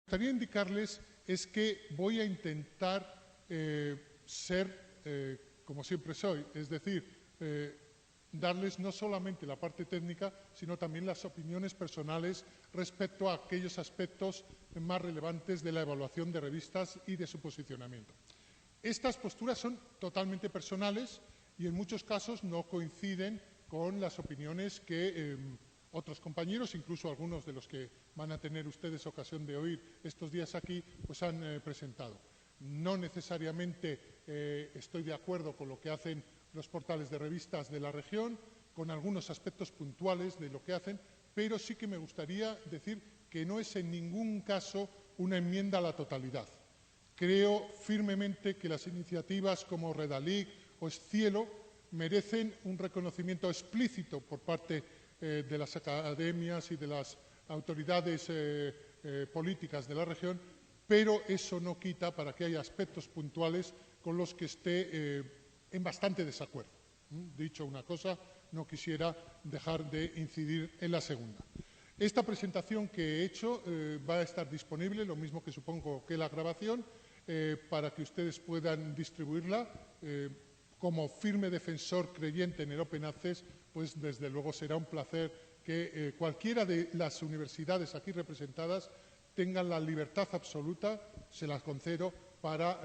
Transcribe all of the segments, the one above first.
gustaría indicarles es que voy a intentar ser como siempre soy, es decir, darles no solamente la parte técnica, sino también las opiniones personales respecto a aquellos aspectos más relevantes de la evaluación de revistas y de su posicionamiento. Estas posturas son totalmente personales y en muchos casos no coinciden con las opiniones que otros compañeros, incluso algunos de los que van a tener ustedes ocasión de oír estos días aquí, pues han presentado. No necesariamente estoy de acuerdo con lo que hacen los portales de revistas de la región, con algunos aspectos puntuales de lo que hacen, pero sí que me gustaría decir que no es en ningún caso una enmienda a la totalidad. Creo firmemente que las iniciativas como Redalic o Scielo merecen un reconocimiento explícito por parte de las academias y de las autoridades políticas de la región, pero eso no quita para que haya aspectos puntuales con los que esté en bastante desacuerdo. Dicho una cosa, no quisiera dejar de incidir en la segunda. Esta presentación que he hecho va a estar disponible, lo mismo que supongo que la grabación, para que ustedes puedan distribuirla. Como firme defensor creyente en el Open Access, pues desde luego será un placer que cualquiera de las universidades aquí representadas tengan la libertad absoluta, se las concedo, para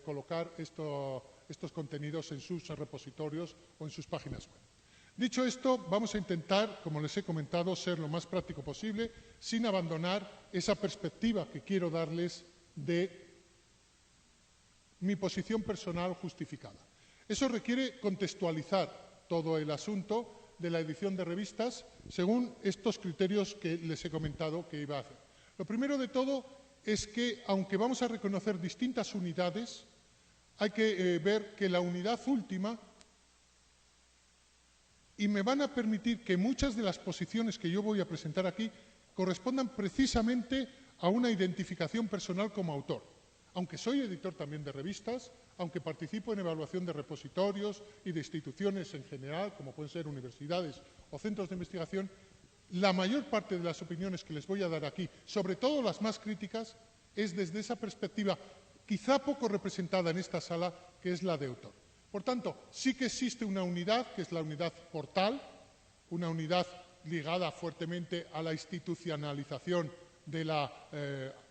colocar estos contenidos en sus repositorios o en sus páginas web. Dicho esto, vamos a intentar, como les he comentado, ser lo más práctico posible, sin abandonar esa perspectiva que quiero darles de mi posición personal justificada. Eso requiere contextualizar todo el asunto de la edición de revistas según estos criterios que les he comentado que iba a hacer. Lo primero de todo es que, aunque vamos a reconocer distintas unidades, hay que ver que la unidad última, y me van a permitir que muchas de las posiciones que yo voy a presentar aquí correspondan precisamente a una identificación personal como autor. Aunque soy editor también de revistas, aunque participo en evaluación de repositorios y de instituciones en general, como pueden ser universidades o centros de investigación, la mayor parte de las opiniones que les voy a dar aquí, sobre todo las más críticas, es desde esa perspectiva quizá poco representada en esta sala, que es la de autor. Por tanto, sí que existe una unidad, que es la unidad portal, una unidad ligada fuertemente a la institucionalización de la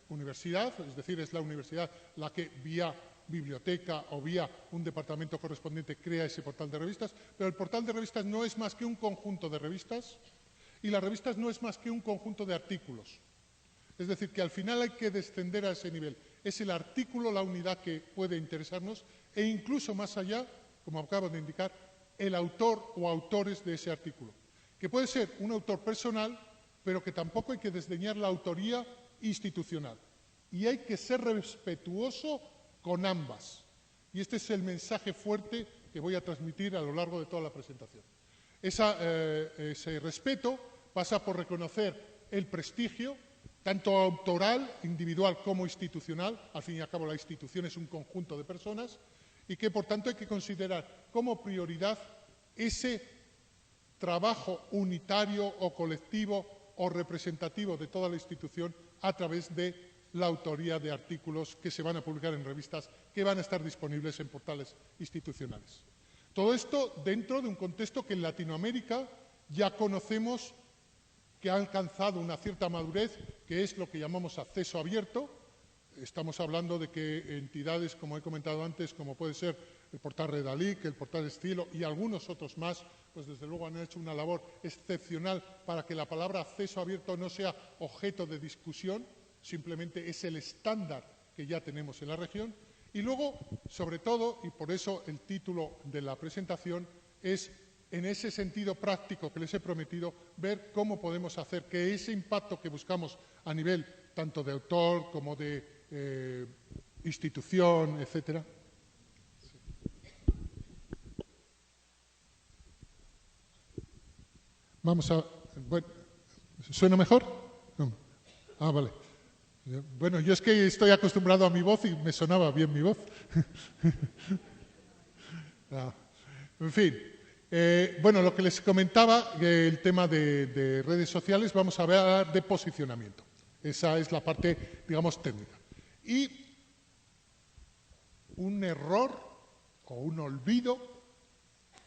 universidad, es decir, es la universidad la que vía biblioteca o vía un departamento correspondiente crea ese portal de revistas, pero el portal de revistas no es más que un conjunto de revistas y las revistas no es más que un conjunto de artículos. Es decir, que al final hay que descender a ese nivel. Es el artículo la unidad que puede interesarnos e incluso más allá, como acabo de indicar, el autor o autores de ese artículo, que puede ser un autor personal, pero que tampoco hay que desdeñar la autoría institucional. Y hay que ser respetuoso con ambas. Y este es el mensaje fuerte que voy a transmitir a lo largo de toda la presentación. Ese respeto pasa por reconocer el prestigio, tanto autoral, individual como institucional. Al fin y al cabo, la institución es un conjunto de personas y que, por tanto, hay que considerar como prioridad ese trabajo unitario o colectivo o representativo de toda la institución a través de la autoría de artículos que se van a publicar en revistas que van a estar disponibles en portales institucionales. Todo esto dentro de un contexto que en Latinoamérica ya conocemos que ha alcanzado una cierta madurez, que es lo que llamamos acceso abierto. Estamos hablando de que entidades, como he comentado antes, como puede ser el portal Redalic, el portal Scielo y algunos otros más, pues desde luego han hecho una labor excepcional para que la palabra acceso abierto no sea objeto de discusión, simplemente es el estándar que ya tenemos en la región. Y luego, sobre todo, y por eso el título de la presentación, es en ese sentido práctico que les he prometido, ver cómo podemos hacer que ese impacto que buscamos a nivel tanto de autor como de institución, etcétera. Vamos a... Bueno, ¿suena mejor? No. Ah, vale. Bueno, yo es que estoy acostumbrado a mi voz y me sonaba bien mi voz. En fin. Bueno, lo que les comentaba, el tema de redes sociales, vamos a hablar de posicionamiento. Esa es la parte, digamos, técnica. Y un error o un olvido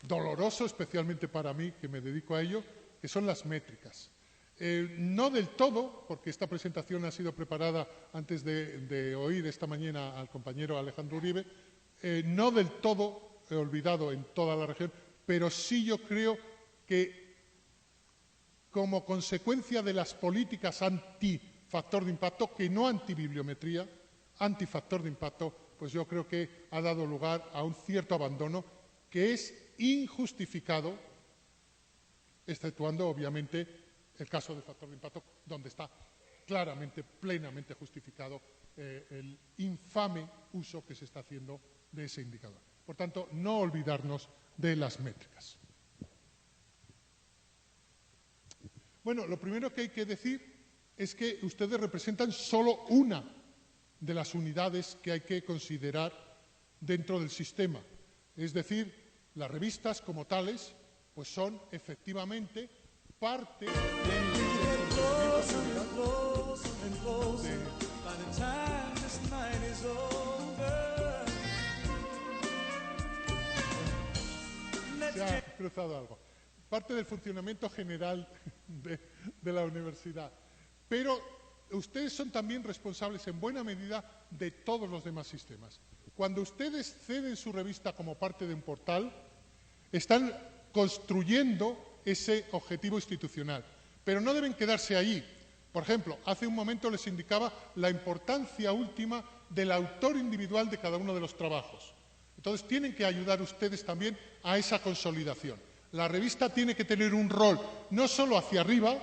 doloroso, especialmente para mí, que me dedico a ello, que son las métricas. No del todo, porque esta presentación ha sido preparada antes de oír esta mañana al compañero Alejandro Uribe, no del todo he olvidado en toda la región, pero sí yo creo que como consecuencia de las políticas antifactor de impacto, que no antibibliometría, antifactor de impacto, pues yo creo que ha dado lugar a un cierto abandono que es injustificado, exceptuando obviamente el caso del factor de impacto, donde está claramente, plenamente justificado el infame uso que se está haciendo de ese indicador. Por tanto, no olvidarnos de las métricas. Bueno, lo primero que hay que decir es que ustedes representan solo una de las unidades que hay que considerar dentro del sistema. Es decir, las revistas como tales, pues son efectivamente parte Se ha cruzado algo. Parte del funcionamiento general de la universidad. Pero ustedes son también responsables en buena medida de todos los demás sistemas. Cuando ustedes ceden su revista como parte de un portal, están construyendo ese objetivo institucional. Pero no deben quedarse allí. Por ejemplo, hace un momento les indicaba la importancia última del autor individual de cada uno de los trabajos. Entonces, tienen que ayudar ustedes también a esa consolidación. La revista tiene que tener un rol no solo hacia arriba,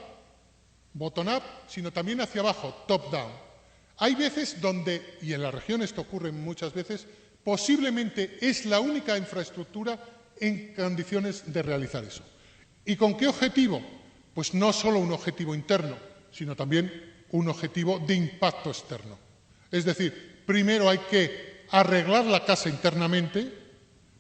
bottom-up, sino también hacia abajo, top-down. Hay veces donde, y en la región esto ocurre muchas veces, posiblemente es la única infraestructura en condiciones de realizar eso. ¿Y con qué objetivo? Pues no solo un objetivo interno, sino también un objetivo de impacto externo. Es decir, primero hay que arreglar la casa internamente,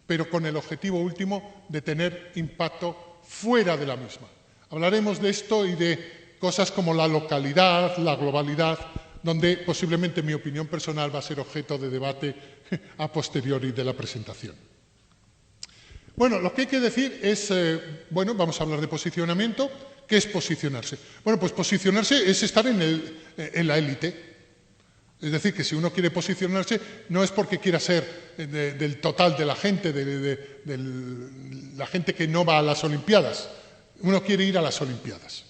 pero con el objetivo último de tener impacto fuera de la misma. Hablaremos de esto y de cosas como la localidad, la globalidad, donde posiblemente mi opinión personal va a ser objeto de debate a posteriori de la presentación. Bueno, lo que hay que decir es, bueno, vamos a hablar de posicionamiento. ¿Qué es posicionarse? Bueno, pues posicionarse es estar en la élite. Es decir, que si uno quiere posicionarse, no es porque quiera ser del total de la gente, de la gente que no va a las Olimpiadas. Uno quiere ir a las Olimpiadas.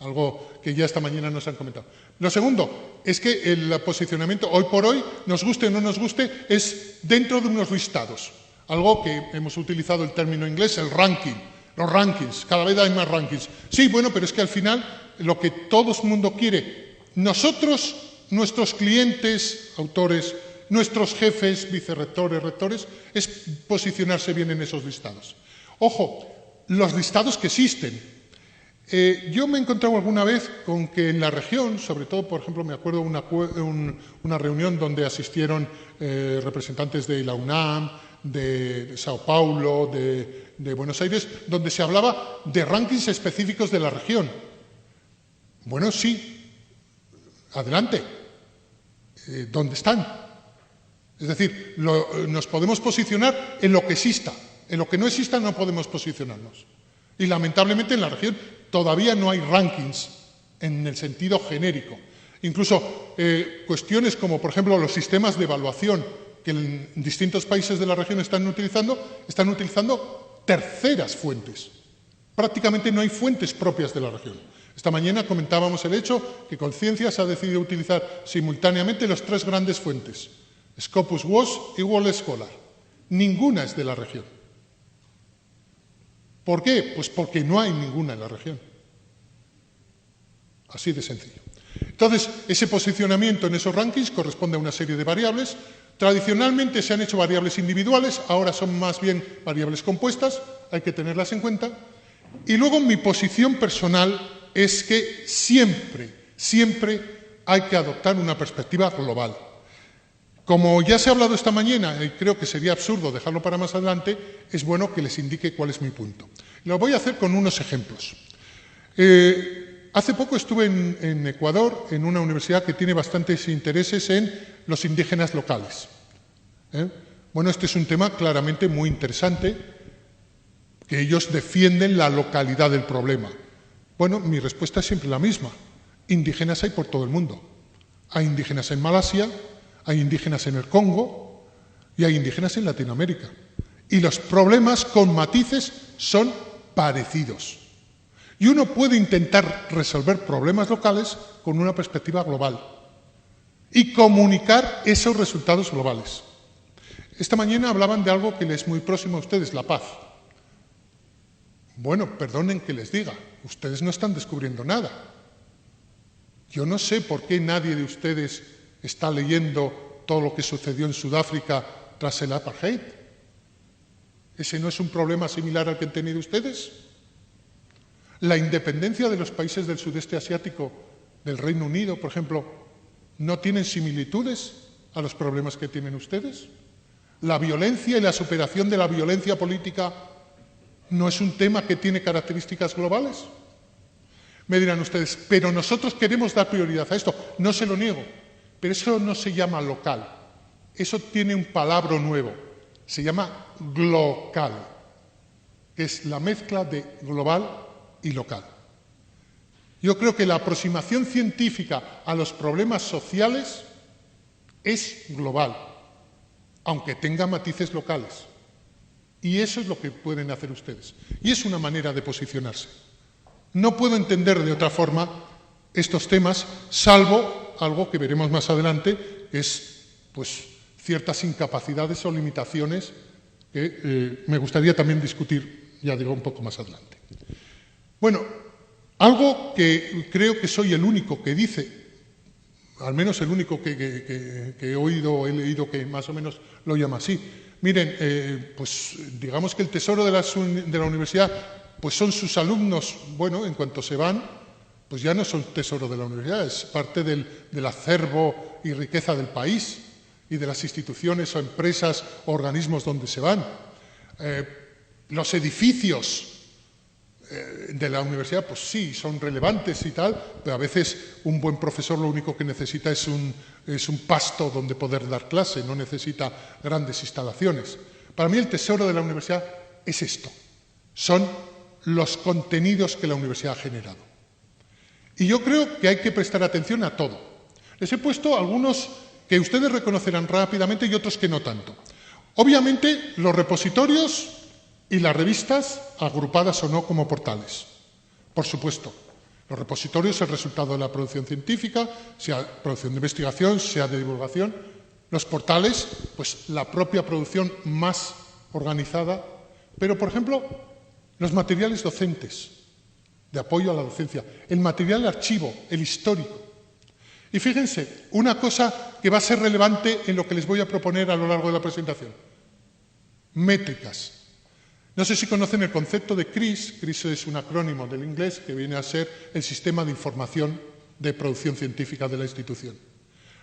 Algo que ya esta mañana nos han comentado. Lo segundo es que el posicionamiento, hoy por hoy, nos guste o no nos guste, es dentro de unos listados. Algo que hemos utilizado el término inglés, el ranking, los rankings, cada vez hay más rankings. Sí, bueno, pero es que al final lo que todo el mundo quiere, nosotros, nuestros clientes, autores, nuestros jefes, vicerrectores, rectores, es posicionarse bien en esos listados. Ojo, los listados que existen. Yo me he encontrado alguna vez con que en la región, sobre todo, por ejemplo, me acuerdo una reunión donde asistieron representantes de la UNAM, de Sao Paulo, de Buenos Aires, donde se hablaba de rankings específicos de la región. Bueno, sí, adelante. ¿Dónde están? Es decir, nos podemos posicionar en lo que exista. En lo que no exista no podemos posicionarnos. Y lamentablemente en la región todavía no hay rankings en el sentido genérico. Incluso cuestiones como, por ejemplo, los sistemas de evaluación que en distintos países de la región están utilizando terceras fuentes. Prácticamente no hay fuentes propias de la región. Esta mañana comentábamos el hecho que Conciencias ha decidido utilizar simultáneamente las tres grandes fuentes, Scopus WOS y World Scholar. Ninguna es de la región. ¿Por qué? Pues porque no hay ninguna en la región. Así de sencillo. Entonces, ese posicionamiento en esos rankings corresponde a una serie de variables. Tradicionalmente se han hecho variables individuales, ahora son más bien variables compuestas, hay que tenerlas en cuenta. Y luego mi posición personal es que siempre hay que adoptar una perspectiva global. Como ya se ha hablado esta mañana, y creo que sería absurdo dejarlo para más adelante, es bueno que les indique cuál es mi punto. Lo voy a hacer con unos ejemplos. hace poco estuve en Ecuador, en una universidad que tiene bastantes intereses en los indígenas locales. Bueno, este es un tema claramente muy interesante, que ellos defienden la localidad del problema. Bueno, mi respuesta es siempre la misma. Indígenas hay por todo el mundo. Hay indígenas en Malasia, hay indígenas en el Congo y hay indígenas en Latinoamérica. Y los problemas con matices son parecidos. Y uno puede intentar resolver problemas locales con una perspectiva global y comunicar esos resultados globales. Esta mañana hablaban de algo que les es muy próximo a ustedes, la paz. Bueno, perdonen que les diga, ustedes no están descubriendo nada. Yo no sé por qué nadie de ustedes está leyendo todo lo que sucedió en Sudáfrica tras el apartheid. ¿Ese no es un problema similar al que han tenido ustedes? La independencia de los países del sudeste asiático, del Reino Unido, por ejemplo, ¿no tienen similitudes a los problemas que tienen ustedes? ¿La violencia y la superación de la violencia política no es un tema que tiene características globales? Me dirán ustedes, pero nosotros queremos dar prioridad a esto. No se lo niego, pero eso no se llama local. Eso tiene un palabra nuevo. Se llama glocal, que es la mezcla de global y local. Yo creo que la aproximación científica a los problemas sociales es global, aunque tenga matices locales. Y eso es lo que pueden hacer ustedes. Y es una manera de posicionarse. No puedo entender de otra forma estos temas, salvo algo que veremos más adelante, que es pues, ciertas incapacidades o limitaciones que me gustaría también discutir, ya digo, un poco más adelante. Bueno, algo que creo que soy el único que dice, al menos el único que he oído o he leído que más o menos lo llama así. Miren, pues digamos que el tesoro de la universidad pues son sus alumnos. Bueno, en cuanto se van, pues ya no son tesoro de la universidad, es parte del acervo y riqueza del país y de las instituciones o empresas o organismos donde se van. Los edificios de la universidad, pues sí, son relevantes y tal, pero a veces un buen profesor lo único que necesita es un pasto donde poder dar clase, no necesita grandes instalaciones. Para mí el tesoro de la universidad es esto, son los contenidos que la universidad ha generado. Y yo creo que hay que prestar atención a todo. Les he puesto algunos que ustedes reconocerán rápidamente y otros que no tanto. Obviamente, los repositorios y las revistas, agrupadas o no como portales. Por supuesto, los repositorios es el resultado de la producción científica, sea producción de investigación, sea de divulgación. Los portales, pues la propia producción más organizada. Pero, por ejemplo, los materiales docentes, de apoyo a la docencia, el material archivo, el histórico. Y fíjense, una cosa que va a ser relevante en lo que les voy a proponer a lo largo de la presentación. Métricas. No sé si conocen el concepto de CRIS. CRIS es un acrónimo del inglés que viene a ser el Sistema de Información de Producción Científica de la institución.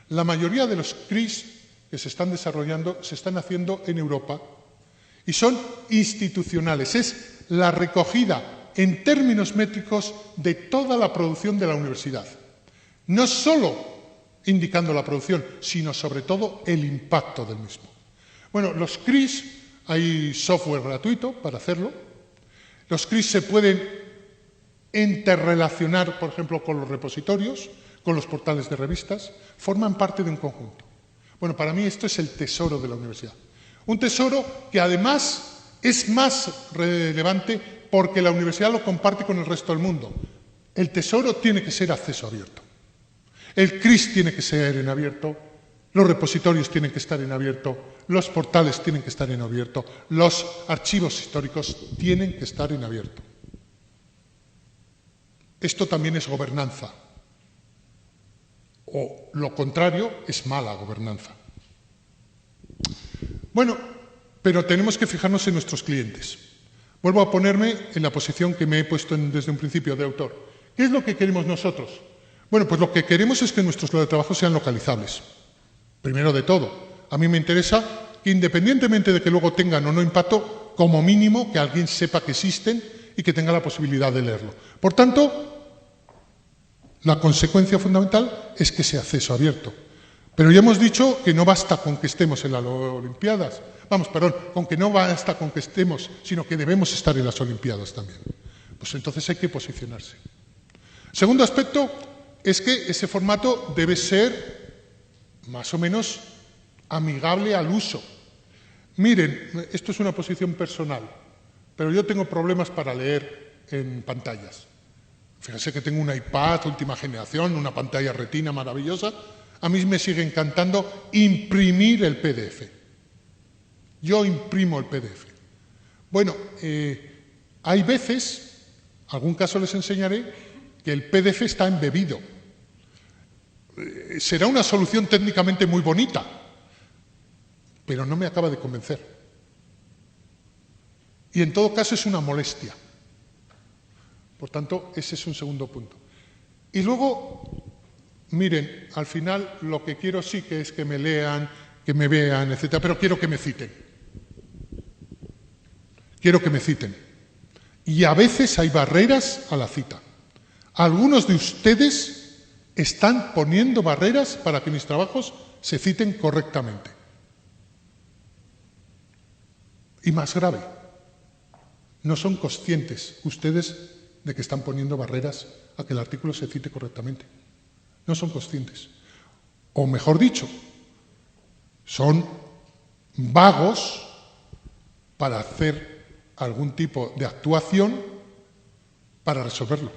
La mayoría de los CRIS que se están desarrollando se están haciendo en Europa y son institucionales. Es la recogida en términos métricos de toda la producción de la universidad. No solo indicando la producción, sino sobre todo el impacto del mismo. Bueno, los CRIS, hay software gratuito para hacerlo. Los CRIS se pueden interrelacionar, por ejemplo, con los repositorios, con los portales de revistas, forman parte de un conjunto. Bueno, para mí esto es el tesoro de la universidad. Un tesoro que además es más relevante porque la universidad lo comparte con el resto del mundo. El tesoro tiene que ser acceso abierto. El CRIS tiene que ser en abierto, los repositorios tienen que estar en abierto, los portales tienen que estar en abierto, los archivos históricos tienen que estar en abierto. Esto también es gobernanza. O lo contrario es mala gobernanza. Bueno, pero tenemos que fijarnos en nuestros clientes. Vuelvo a ponerme en la posición que me he puesto desde un principio de autor. ¿Qué es lo que queremos nosotros? Bueno, pues lo que queremos es que nuestros trabajos sean localizables. Primero de todo, a mí me interesa que independientemente de que luego tengan o no impacto, como mínimo que alguien sepa que existen y que tenga la posibilidad de leerlo. Por tanto, La consecuencia fundamental es que sea acceso abierto. Pero ya hemos dicho que no basta con que estemos en las Olimpiadas. Con que no basta con que estemos, sino que debemos estar en las Olimpiadas también. Pues entonces hay que posicionarse. Segundo aspecto es que ese formato debe ser más o menos amigable al uso. Miren, esto es una posición personal, pero yo tengo problemas para leer en pantallas. Fíjense que tengo un iPad última generación, una pantalla retina maravillosa. A mí me sigue encantando imprimir el PDF. Yo imprimo el PDF. Bueno, hay veces, algún caso les enseñaré, que el PDF está embebido. Será una solución técnicamente muy bonita, pero no me acaba de convencer. Y en todo caso es una molestia. Por tanto, ese es un segundo punto. Y luego, miren, al final lo que quiero sí que es que me lean, que me vean, etcétera, pero quiero que me citen. Quiero que me citen. Y a veces hay barreras a la cita. Algunos de ustedes están poniendo barreras para que mis trabajos se citen correctamente. Y más grave, no son conscientes ustedes de que están poniendo barreras a que el artículo se cite correctamente. No son conscientes. O mejor dicho, son vagos para hacer algún tipo de actuación para resolverlo.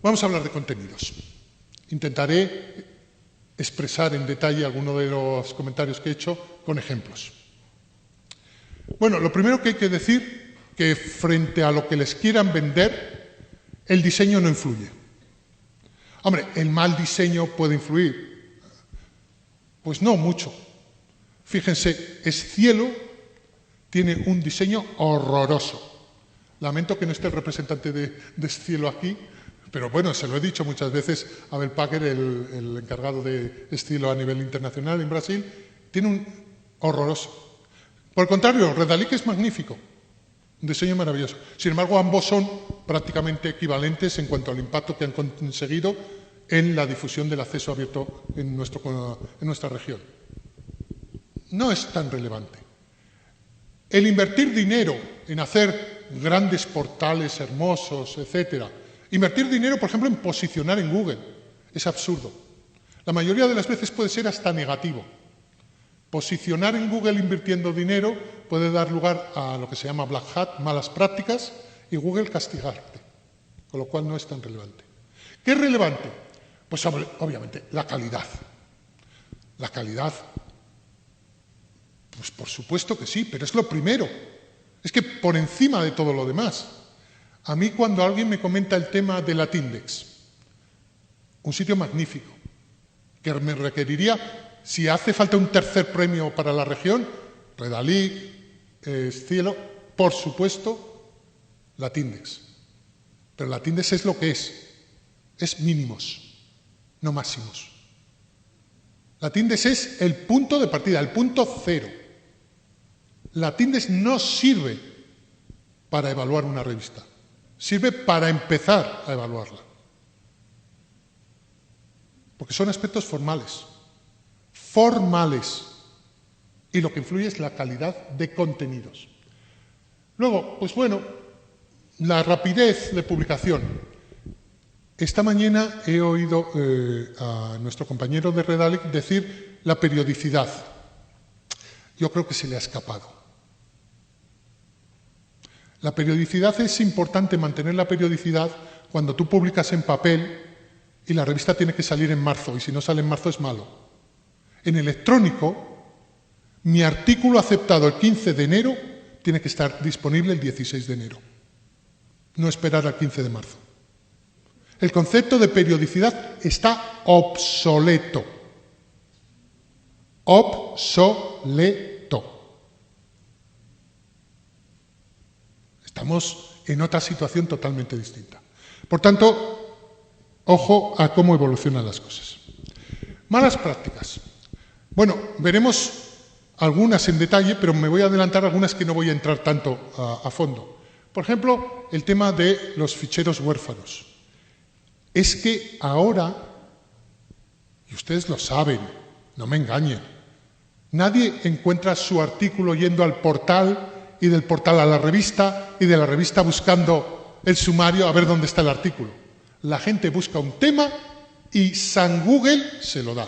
Vamos a hablar de contenidos. Intentaré expresar en detalle algunos de los comentarios que he hecho con ejemplos. Bueno, lo primero que hay que decir que frente a lo que les quieran vender, el diseño no influye. Hombre, ¿el mal diseño puede influir? Pues no mucho. Fíjense, Scielo tiene un diseño horroroso. Lamento que no esté el representante de Scielo aquí, pero bueno, se lo he dicho muchas veces a Abel Packer, el encargado de Scielo a nivel internacional en Brasil, tiene un horroroso. Por el contrario, Redalic es magnífico. Un diseño maravilloso. Sin embargo, ambos son prácticamente equivalentes en cuanto al impacto que han conseguido en la difusión del acceso abierto en nuestra región. No es tan relevante. El invertir dinero en hacer grandes portales hermosos, etcétera, invertir dinero, por ejemplo, en posicionar en Google, es absurdo. La mayoría de las veces puede ser hasta negativo. Posicionar en Google invirtiendo dinero puede dar lugar a lo que se llama black hat, malas prácticas, y Google castigarte, con lo cual no es tan relevante. ¿Qué es relevante? Pues obviamente la calidad. La calidad, pues por supuesto que sí, pero es lo primero. Es que por encima de todo lo demás. A mí cuando alguien me comenta el tema de Latindex, un sitio magnífico, que me requeriría... Si hace falta un tercer premio para la región, Redalic, Scielo, por supuesto, Latindex. Pero Latindex es lo que es mínimos, no máximos. Latindex es el punto de partida, el punto cero. Latindex no sirve para evaluar una revista, sirve para empezar a evaluarla. Porque son aspectos formales. Y lo que influye es la calidad de contenidos. Luego, pues bueno, la rapidez de publicación. Esta mañana he oído a nuestro compañero de Redalic decir la periodicidad. Yo creo que se le ha escapado. La periodicidad es importante, mantener la periodicidad cuando tú publicas en papel y la revista tiene que salir en marzo, y si no sale en marzo es malo. En electrónico, mi artículo aceptado el 15 de enero tiene que estar disponible el 16 de enero, no esperar al 15 de marzo. El concepto de periodicidad está obsoleto. Obsoleto. Estamos en otra situación totalmente distinta. Por tanto, ojo a cómo evolucionan las cosas. Malas prácticas. Bueno, veremos algunas en detalle, pero me voy a adelantar algunas que no voy a entrar tanto a fondo. Por ejemplo, el tema de los ficheros huérfanos. es que ahora, y ustedes lo saben, no me engañen, nadie encuentra su artículo yendo al portal y del portal a la revista y de la revista buscando el sumario a ver dónde está el artículo. La gente busca un tema y San Google se lo da.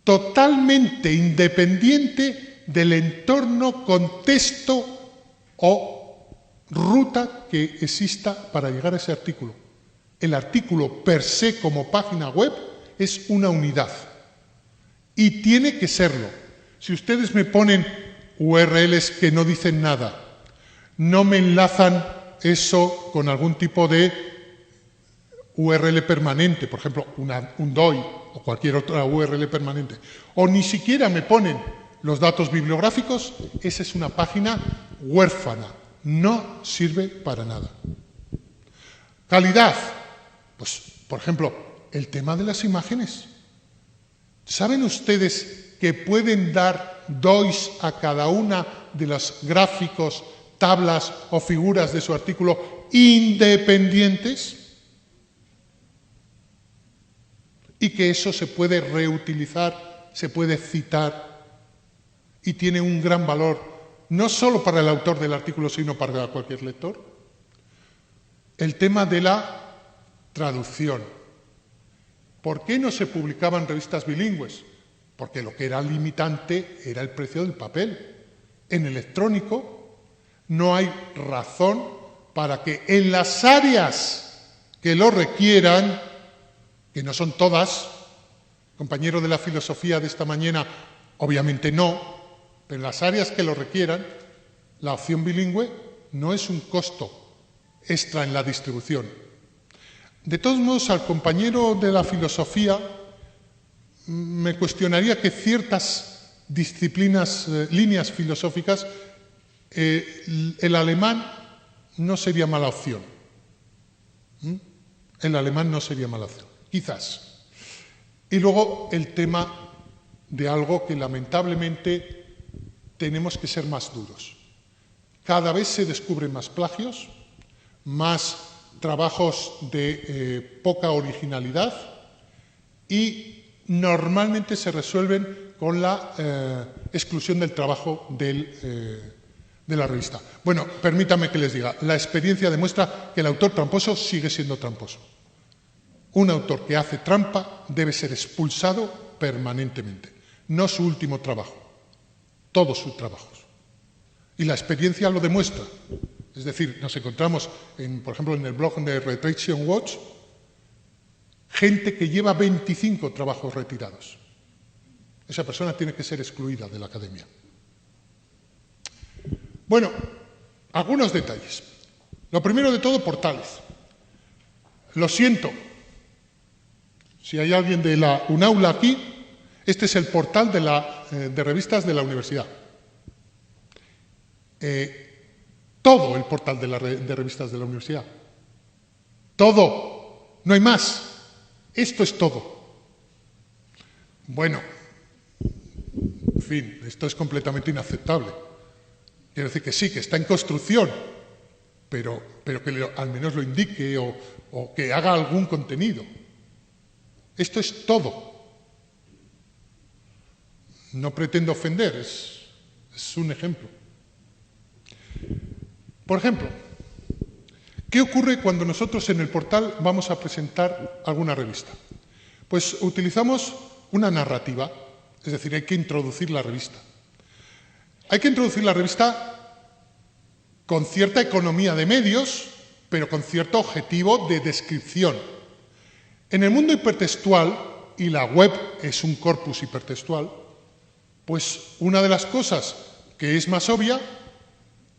Totalmente independiente del entorno, contexto o ruta que exista para llegar a ese artículo. El artículo per se como página web es una unidad y tiene que serlo. Si ustedes me ponen URLs que no dicen nada, no me enlazan eso con algún tipo de URL permanente, por ejemplo, un DOI o cualquier otra URL permanente, o ni siquiera me ponen los datos bibliográficos, esa es una página huérfana, no sirve para nada. Calidad, pues, por ejemplo, el tema de las imágenes. ¿Saben ustedes que pueden dar DOIs a cada una de los gráficos, tablas o figuras de su artículo independientes? Y que eso se puede reutilizar, se puede citar y tiene un gran valor, no solo para el autor del artículo, sino para cualquier lector. El tema de la traducción. ¿Por qué no se publicaban revistas bilingües? Porque lo que era limitante era el precio del papel. En electrónico no hay razón para que en las áreas que lo requieran, que no son todas, compañero de la filosofía de esta mañana, obviamente no, pero en las áreas que lo requieran, la opción bilingüe no es un costo extra en la distribución. De todos modos, al compañero de la filosofía me cuestionaría que ciertas disciplinas, líneas filosóficas, el alemán no sería mala opción. El alemán no sería mala opción, quizás. Y luego el tema de algo que lamentablemente tenemos que ser más duros. Cada vez se descubren más plagios, más trabajos de poca originalidad y normalmente se resuelven con la exclusión del trabajo de la revista. Bueno, permítanme que les diga, la experiencia demuestra que el autor tramposo sigue siendo tramposo. Un autor que hace trampa debe ser expulsado permanentemente, no su último trabajo, todos sus trabajos. Y la experiencia lo demuestra. Es decir, nos encontramos, por ejemplo, en el blog de Retraction Watch, gente que lleva 25 trabajos retirados. Esa persona tiene que ser excluida de la academia. Bueno, algunos detalles. Lo primero de todo, portales. Lo siento, si hay alguien de la UNAULA aquí, este es el portal de revistas de la universidad. Todo el portal de revistas de la universidad. Todo. No hay más. Esto es todo. Bueno, en fin, esto es completamente inaceptable. Quiero decir que sí, que está en construcción, pero que al menos lo indique o que haga algún contenido. Esto es todo. No pretendo ofender, es un ejemplo. Por ejemplo, ¿qué ocurre cuando nosotros en el portal vamos a presentar alguna revista? Pues utilizamos una narrativa, es decir, hay que introducir la revista. Hay que introducir la revista con cierta economía de medios, pero con cierto objetivo de descripción. En el mundo hipertextual, y la web es un corpus hipertextual, pues una de las cosas que es más obvia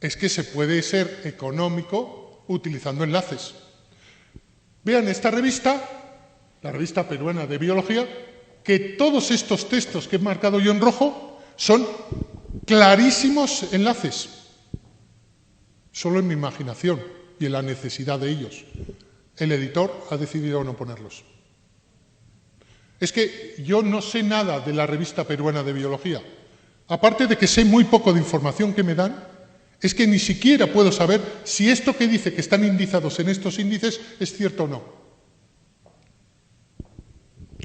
es que se puede ser económico utilizando enlaces. Vean esta revista, la revista peruana de biología, que todos estos textos que he marcado yo en rojo son clarísimos enlaces. Solo en mi imaginación y en la necesidad de ellos. El editor ha decidido no ponerlos. Es que yo no sé nada de la revista peruana de biología. Aparte de que sé muy poco de información que me dan, Es que ni siquiera puedo saber si esto que dice que están indizados en estos índices es cierto o no.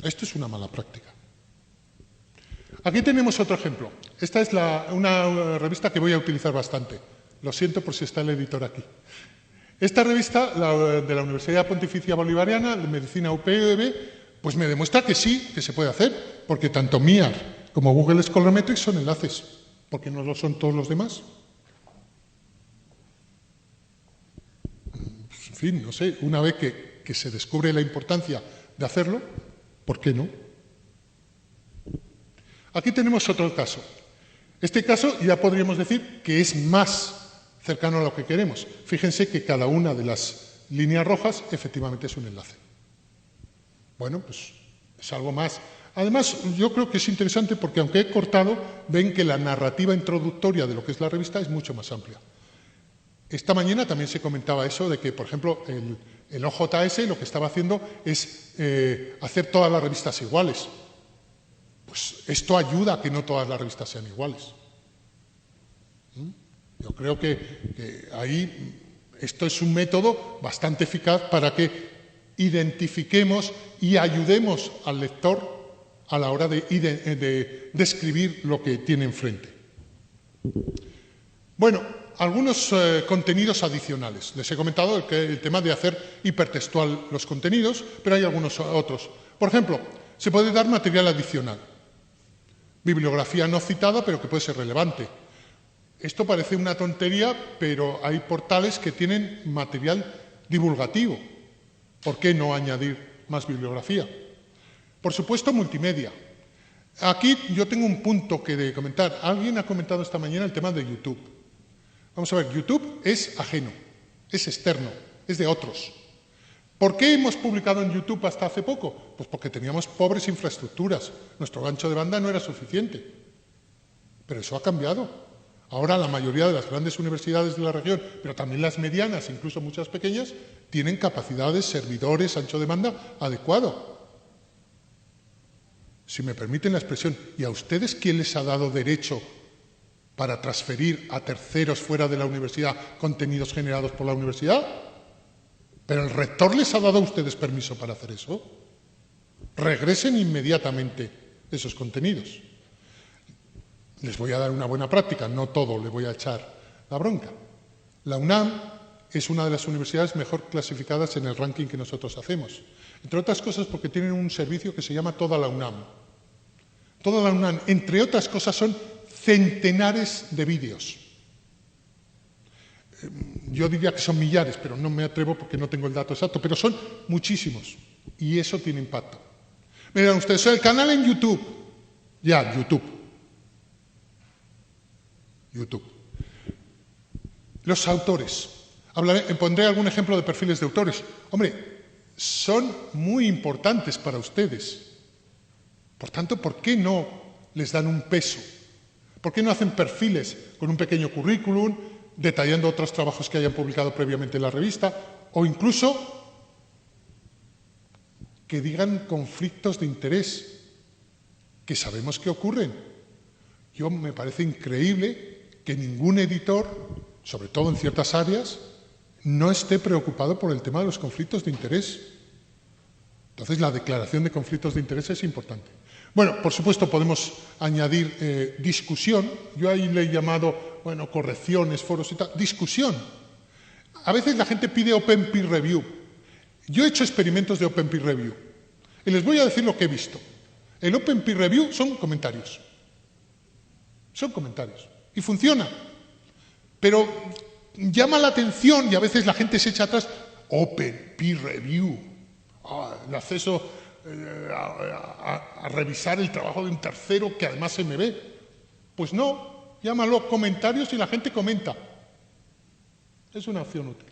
Esto es una mala práctica. Aquí tenemos otro ejemplo. Esta es una revista que voy a utilizar bastante. Lo siento por si está el editor aquí. Esta revista, de la Universidad Pontificia Bolivariana, de Medicina UPV, pues me demuestra que sí, que se puede hacer, porque tanto MIAR como Google Scholar Metrics son enlaces, porque no lo son todos los demás. Pues, en fin, no sé, una vez que se descubre la importancia de hacerlo, ¿por qué no? Aquí tenemos otro caso. Este caso ya podríamos decir que es más cercano a lo que queremos. Fíjense que cada una de las líneas rojas efectivamente es un enlace. Bueno, pues es algo más. Además, yo creo que es interesante porque aunque he cortado, ven que la narrativa introductoria de lo que es la revista es mucho más amplia. Esta mañana también se comentaba eso de que, por ejemplo, el OJS lo que estaba haciendo es hacer todas las revistas iguales. Pues esto ayuda a que no todas las revistas sean iguales. Yo creo que ahí esto es un método bastante eficaz para que identifiquemos y ayudemos al lector a la hora de describir lo que tiene enfrente. Bueno, algunos contenidos adicionales. Les he comentado el tema de hacer hipertextual los contenidos, pero hay algunos otros. Por ejemplo, se puede dar material adicional. Bibliografía no citada, pero que puede ser relevante. Esto parece una tontería, pero hay portales que tienen material divulgativo. ¿Por qué no añadir más bibliografía? Por supuesto, multimedia. Aquí yo tengo un punto que de comentar. Alguien ha comentado esta mañana el tema de YouTube. Vamos a ver, YouTube es ajeno, es externo, es de otros. ¿Por qué hemos publicado en YouTube hasta hace poco? Pues porque teníamos pobres infraestructuras. Nuestro ancho de banda no era suficiente. Pero eso ha cambiado. Ahora la mayoría de las grandes universidades de la región, pero también las medianas, incluso muchas pequeñas, tienen capacidades, servidores, ancho de banda adecuado. Si me permiten la expresión, ¿y a ustedes quién les ha dado derecho para transferir a terceros fuera de la universidad contenidos generados por la universidad? ¿Pero el rector les ha dado a ustedes permiso para hacer eso? Regresen inmediatamente esos contenidos. Les voy a dar una buena práctica, no todo le voy a echar la bronca. La UNAM es una de las universidades mejor clasificadas en el ranking que nosotros hacemos. Entre otras cosas porque tienen un servicio que se llama Toda la UNAM. Toda la UNAM, entre otras cosas, son centenares de vídeos. Yo diría que son millares, pero no me atrevo porque no tengo el dato exacto, pero son muchísimos y eso tiene impacto. Miren ustedes, el canal en YouTube. Ya, YouTube. Los autores. Pondré algún ejemplo de perfiles de autores. Hombre, son muy importantes para ustedes. Por tanto, ¿por qué no les dan un peso? ¿Por qué no hacen perfiles con un pequeño currículum, detallando otros trabajos que hayan publicado previamente en la revista, o incluso que digan conflictos de interés, que sabemos que ocurren? Me parece increíble que ningún editor, sobre todo en ciertas áreas, no esté preocupado por el tema de los conflictos de interés. Entonces, la declaración de conflictos de interés es importante. Bueno, por supuesto, podemos añadir discusión. Yo ahí le he llamado, bueno, correcciones, foros y tal. Discusión. A veces la gente pide Open Peer Review. Yo he hecho experimentos de Open Peer Review. Y les voy a decir lo que he visto. El Open Peer Review son comentarios. Son comentarios. Y funciona. Pero llama la atención y a veces la gente se echa atrás. Open Peer Review. El acceso a revisar el trabajo de un tercero que además se me ve. Pues no, llámalo comentarios y la gente comenta. Es una opción útil.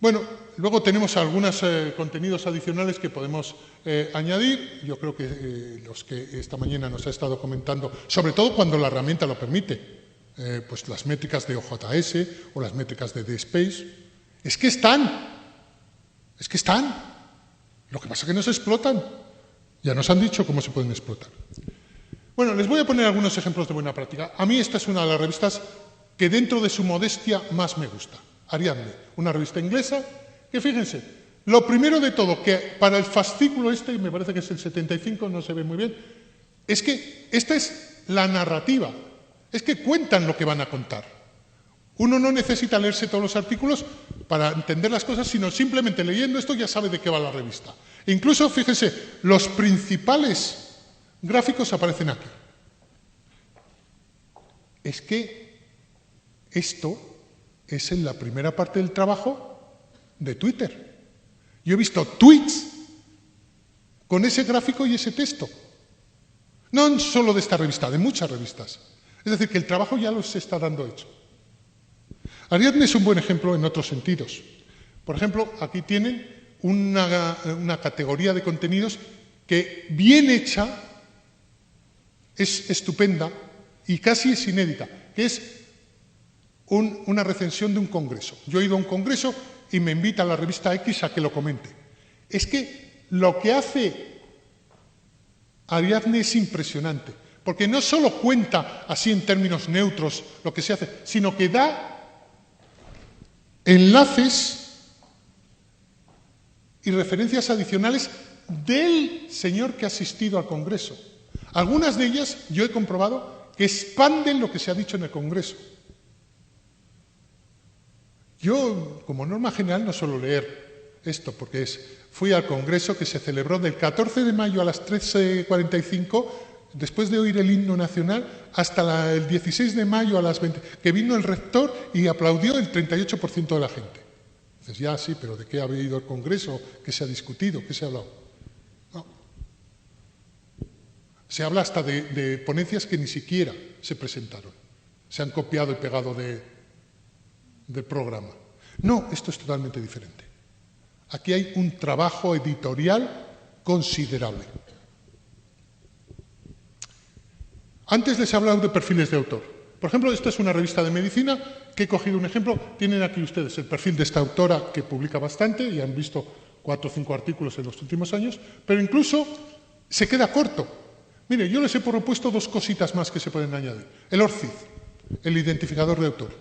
Bueno, luego tenemos algunos contenidos adicionales que podemos añadir. Yo creo que los que esta mañana nos ha estado comentando, sobre todo cuando la herramienta lo permite, pues las métricas de OJS o las métricas de DSpace, es que están. Lo que pasa es que no se explotan. Ya nos han dicho cómo se pueden explotar. Bueno, les voy a poner algunos ejemplos de buena práctica. A mí esta es una de las revistas que dentro de su modestia más me gusta. Ariadne, una revista inglesa que, fíjense, lo primero de todo, que para el fascículo este, me parece que es el 75, no se ve muy bien, es que esta es la narrativa, es que cuentan lo que van a contar. Uno no necesita leerse todos los artículos para entender las cosas, sino simplemente leyendo esto ya sabe de qué va la revista. E incluso, fíjense, los principales gráficos aparecen aquí. Es que esto es en la primera parte del trabajo de Twitter. Yo he visto tweets con ese gráfico y ese texto. No solo de esta revista, de muchas revistas. Es decir, que el trabajo ya los está dando hecho. Ariadne es un buen ejemplo en otros sentidos. Por ejemplo, aquí tienen una categoría de contenidos que, bien hecha, es estupenda y casi es inédita, que es una recensión de un congreso. Yo he ido a un congreso y me invita a la revista X a que lo comente. Es que lo que hace Ariadne es impresionante, porque no solo cuenta así en términos neutros lo que se hace, sino que da enlaces y referencias adicionales del señor que ha asistido al congreso. Algunas de ellas yo he comprobado que expanden lo que se ha dicho en el congreso. Yo, como norma general, no suelo leer esto, porque fui al congreso que se celebró del 14 de mayo a las 13:45, después de oír el himno nacional, hasta el 16 de mayo a las 20, que vino el rector y aplaudió el 38% de la gente. Dices, ya sí, pero ¿de qué ha ido el congreso? ¿Qué se ha discutido? ¿Qué se ha hablado? No. Se habla hasta de ponencias que ni siquiera se presentaron. Se han copiado y pegado del programa. No, esto es totalmente diferente. Aquí hay un trabajo editorial considerable. Antes les he hablado de perfiles de autor. Por ejemplo, esta es una revista de medicina que he cogido un ejemplo. Tienen aquí ustedes el perfil de esta autora que publica bastante y han visto 4 o 5 artículos en los últimos años, pero incluso se queda corto. Mire, yo les he propuesto 2 cositas más que se pueden añadir. El ORCID, el identificador de autor.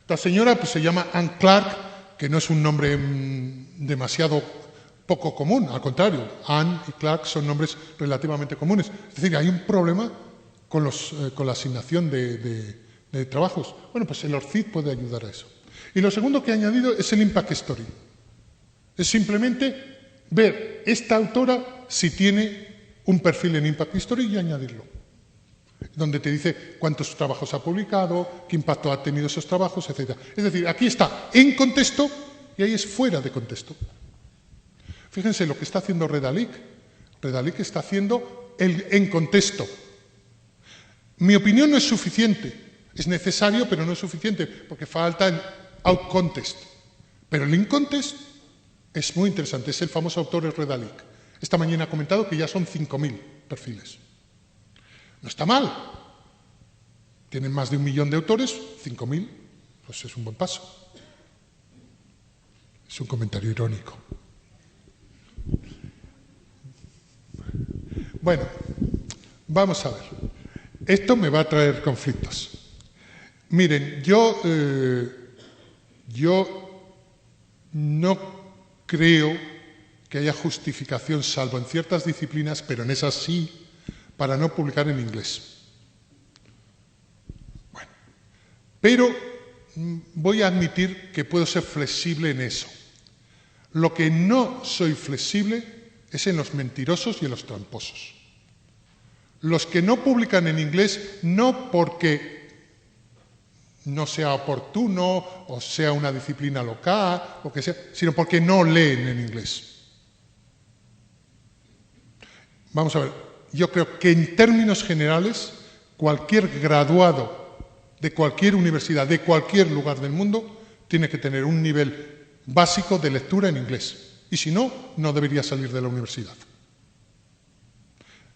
Esta señora pues, se llama Anne Clark, que no es un nombre demasiado poco común, al contrario, Anne y Clark son nombres relativamente comunes. Es decir, hay un problema con la asignación de trabajos. Bueno, pues el ORCID puede ayudar a eso. Y lo segundo que he añadido es el Impact Story. Es simplemente ver esta autora si tiene un perfil en Impact Story y añadirlo, donde te dice cuántos trabajos ha publicado, qué impacto ha tenido esos trabajos, etc. Es decir, aquí está en contexto y ahí es fuera de contexto. Fíjense lo que está haciendo Redalic. Redalic está haciendo el en contexto. Mi opinión no es suficiente. Es necesario, pero no es suficiente, porque falta el out context. Pero el in context es muy interesante. Es el famoso autor Redalic. Esta mañana ha comentado que ya son 5.000 perfiles. No está mal. Tienen más de 1 millón de autores, 5.000, pues es un buen paso. Es un comentario irónico. Bueno, vamos a ver. Esto me va a traer conflictos. Miren, yo no creo que haya justificación, salvo en ciertas disciplinas, pero en esas sí, para no publicar en inglés. Bueno, pero voy a admitir que puedo ser flexible en eso. Lo que no soy flexible es en los mentirosos y en los tramposos. Los que no publican en inglés no porque no sea oportuno o sea una disciplina local o que sea, sino porque no leen en inglés. Vamos a ver, yo creo que en términos generales cualquier graduado de cualquier universidad, de cualquier lugar del mundo, tiene que tener un nivel básico de lectura en inglés. Y si no, no debería salir de la universidad.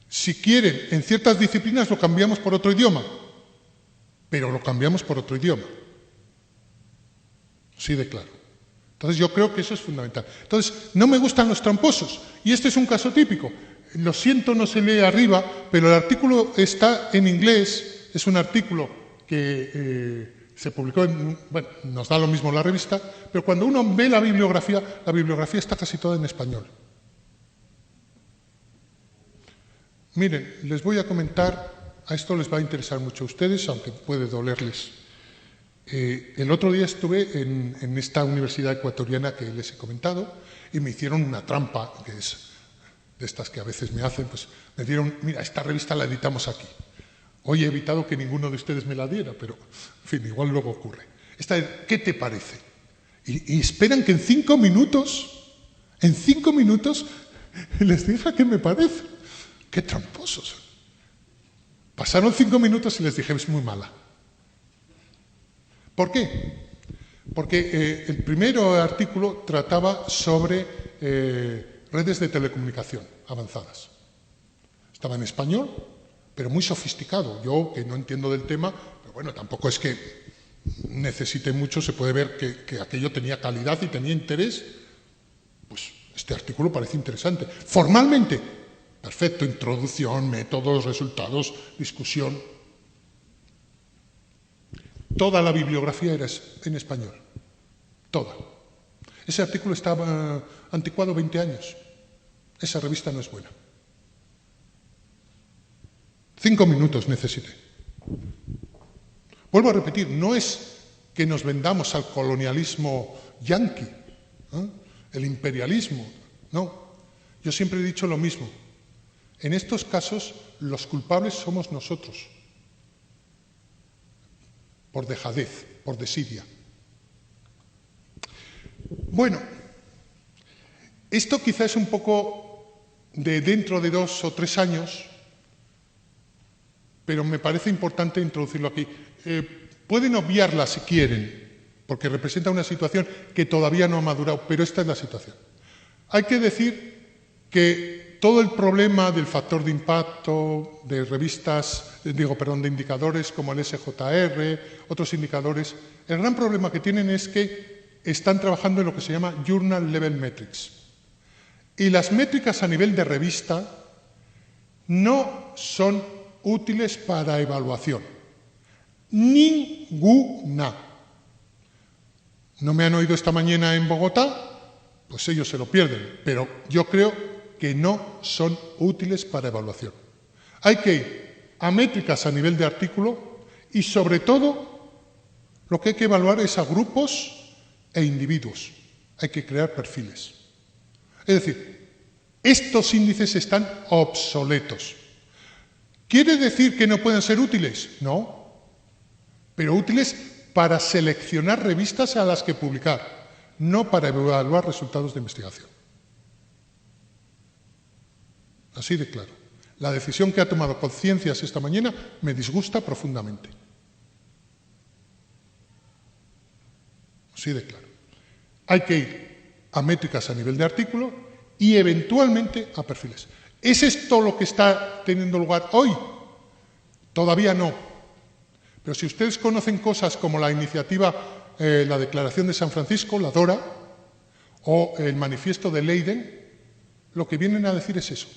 Si quieren, en ciertas disciplinas lo cambiamos por otro idioma, pero lo cambiamos por otro idioma. Sí de claro. Entonces yo creo que eso es fundamental. Entonces, no me gustan los tramposos. Y este es un caso típico. Lo siento, no se lee arriba, pero el artículo está en inglés. Es un artículo que se publicó en... Bueno, nos da lo mismo la revista, pero cuando uno ve la bibliografía está casi toda en español. Miren, les voy a comentar, a esto les va a interesar mucho a ustedes, aunque puede dolerles. El otro día estuve en esta universidad ecuatoriana que les he comentado y me hicieron una trampa, que es de estas que a veces me hacen, pues me dieron, mira, esta revista la editamos aquí. Hoy he evitado que ninguno de ustedes me la diera, pero, en fin, igual luego ocurre. ¿Qué te parece? Y esperan que en 5 minutos, les diga qué me parece. ¡Qué tramposos! Pasaron 5 minutos y les dije, es muy mala. ¿Por qué? Porque el primer artículo trataba sobre redes de telecomunicación avanzadas. Estaba en español, pero muy sofisticado. Yo, que no entiendo del tema, pero bueno, tampoco es que necesite mucho, se puede ver que aquello tenía calidad y tenía interés. Pues este artículo parece interesante. Formalmente, perfecto, introducción, métodos, resultados, discusión. Toda la bibliografía era en español. Toda. Ese artículo estaba anticuado 20 años. Esa revista no es buena. 5 minutos necesité. Vuelvo a repetir, no es que nos vendamos al colonialismo yanqui, el imperialismo, no. Yo siempre he dicho lo mismo. En estos casos, los culpables somos nosotros, por dejadez, por desidia. Bueno, esto quizá es un poco de dentro de 2 o 3 años, pero me parece importante introducirlo aquí. Pueden obviarla si quieren, porque representa una situación que todavía no ha madurado, pero esta es la situación. Hay que decir que todo el problema del factor de impacto, de de indicadores como el SJR, otros indicadores, el gran problema que tienen es que están trabajando en lo que se llama Journal Level Metrics. Y las métricas a nivel de revista no son útiles para evaluación. Ninguna. ¿No me han oído esta mañana en Bogotá? Pues ellos se lo pierden, pero yo creo que no son útiles para evaluación. Hay que ir a métricas a nivel de artículo y, sobre todo, lo que hay que evaluar es a grupos e individuos. Hay que crear perfiles. Es decir, estos índices están obsoletos. ¿Quiere decir que no pueden ser útiles? No, pero útiles para seleccionar revistas a las que publicar, no para evaluar resultados de investigación. Así de claro. La decisión que ha tomado Conciencias esta mañana me disgusta profundamente. Así de claro. Hay que ir a métricas a nivel de artículo y eventualmente a perfiles. ¿Es esto lo que está teniendo lugar hoy? Todavía no. Pero si ustedes conocen cosas como la iniciativa, la Declaración de San Francisco, la DORA, o el Manifiesto de Leiden, lo que vienen a decir es eso.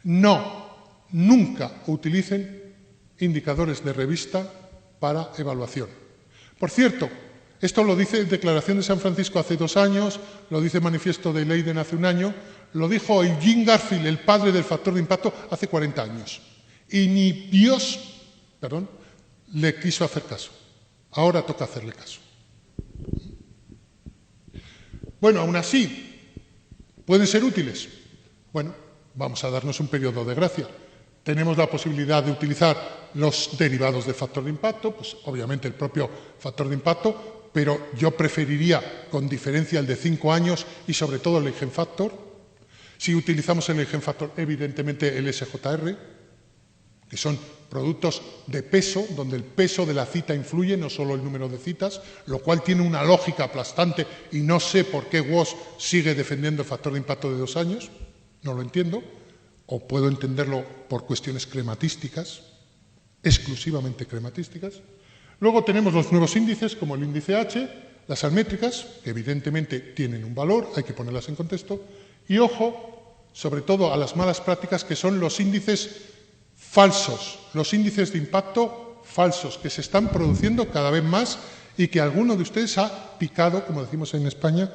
No, nunca utilicen indicadores de revista para evaluación. Por cierto, esto lo dice Declaración de San Francisco hace 2 años, lo dice Manifiesto de Leiden hace 1 año, lo dijo Eugene Garfield, el padre del factor de impacto, hace 40 años. Y ni Dios, le quiso hacer caso. Ahora toca hacerle caso. Bueno, aún así, ¿pueden ser útiles? Bueno, vamos a darnos un periodo de gracia. Tenemos la posibilidad de utilizar los derivados del factor de impacto, pues obviamente el propio factor de impacto, pero yo preferiría con diferencia el de 5 años y sobre todo el Eigen Factor. Si utilizamos el Eigen Factor, evidentemente el SJR, que son productos de peso, donde el peso de la cita influye, no solo el número de citas, lo cual tiene una lógica aplastante y no sé por qué Woss sigue defendiendo el factor de impacto de 2 años, no lo entiendo, o puedo entenderlo por cuestiones crematísticas, exclusivamente crematísticas. Luego tenemos los nuevos índices, como el índice H, las almétricas, que evidentemente tienen un valor, hay que ponerlas en contexto, y ojo, sobre todo a las malas prácticas, que son los índices falsos, los índices de impacto falsos que se están produciendo cada vez más y que alguno de ustedes ha picado, como decimos en España,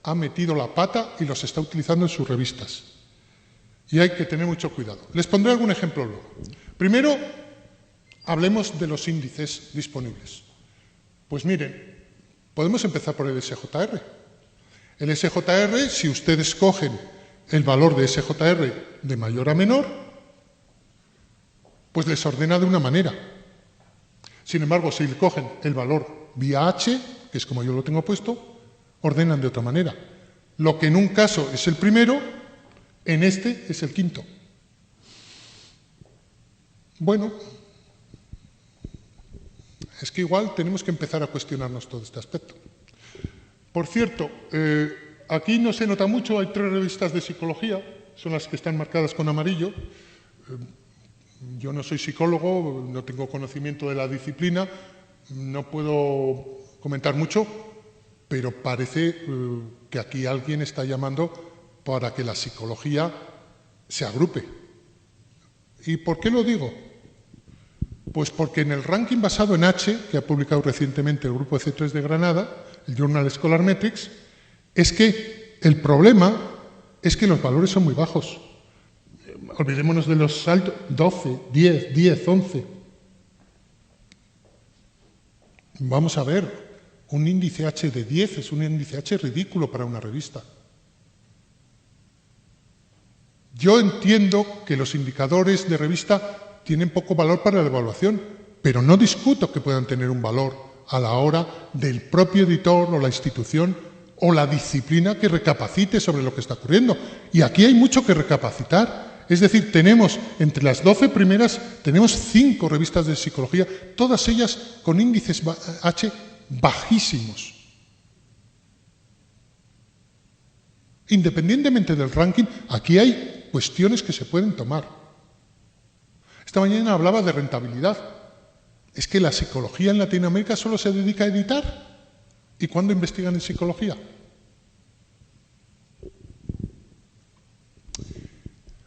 ha metido la pata y los está utilizando en sus revistas. Y hay que tener mucho cuidado. Les pondré algún ejemplo luego. Primero, hablemos de los índices disponibles. Pues miren, podemos empezar por el SJR. El SJR, si ustedes cogen el valor de SJR de mayor a menor, pues les ordena de una manera. Sin embargo, si cogen el valor vía H, que es como yo lo tengo puesto, ordenan de otra manera. Lo que en un caso es el primero, en este es el quinto. Bueno, es que igual tenemos que empezar a cuestionarnos todo este aspecto. Por cierto, aquí no se nota mucho, hay 3 revistas de psicología, son las que están marcadas con amarillo. Yo no soy psicólogo, no tengo conocimiento de la disciplina, no puedo comentar mucho, pero parece que aquí alguien está llamando para que la psicología se agrupe. ¿Y por qué lo digo? Pues porque en el ranking basado en H, que ha publicado recientemente el grupo C3 de Granada, el Journal Scholar Metrics, es que el problema es que los valores son muy bajos. Olvidémonos de los altos, 12, 10, 10, 11. Vamos a ver, un índice H de 10 es un índice H ridículo para una revista. Yo entiendo que los indicadores de revista tienen poco valor para la evaluación, pero no discuto que puedan tener un valor a la hora del propio editor o la institución o la disciplina que recapacite sobre lo que está ocurriendo. Y aquí hay mucho que recapacitar. Es decir, tenemos entre las 12 primeras, tenemos 5 revistas de psicología, todas ellas con índices H bajísimos. Independientemente del ranking, aquí hay cuestiones que se pueden tomar. Esta mañana hablaba de rentabilidad. Es que la psicología en Latinoamérica solo se dedica a editar. ¿Y cuándo investigan en psicología?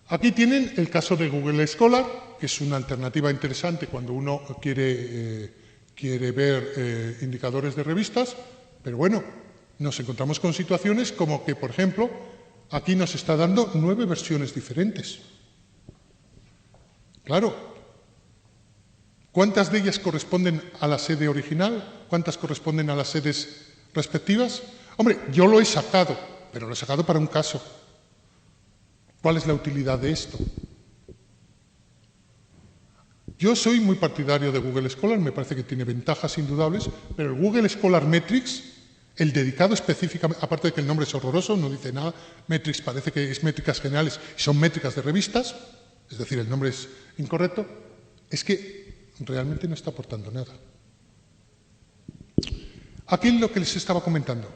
Aquí tienen el caso de Google Scholar, que es una alternativa interesante cuando uno quiere ver indicadores de revistas, pero bueno, nos encontramos con situaciones como que, por ejemplo, aquí nos está dando 9 versiones diferentes. Claro, ¿cuántas de ellas corresponden a la sede original? ¿Cuántas corresponden a las sedes respectivas? Hombre, yo lo he sacado, pero lo he sacado para un caso. ¿Cuál es la utilidad de esto? Yo soy muy partidario de Google Scholar, me parece que tiene ventajas indudables, pero el Google Scholar Metrics, el dedicado específicamente, aparte de que el nombre es horroroso, no dice nada, Metrics parece que es métricas generales y son métricas de revistas, es decir, el nombre es incorrecto, es que realmente no está aportando nada. Aquí es lo que les estaba comentando.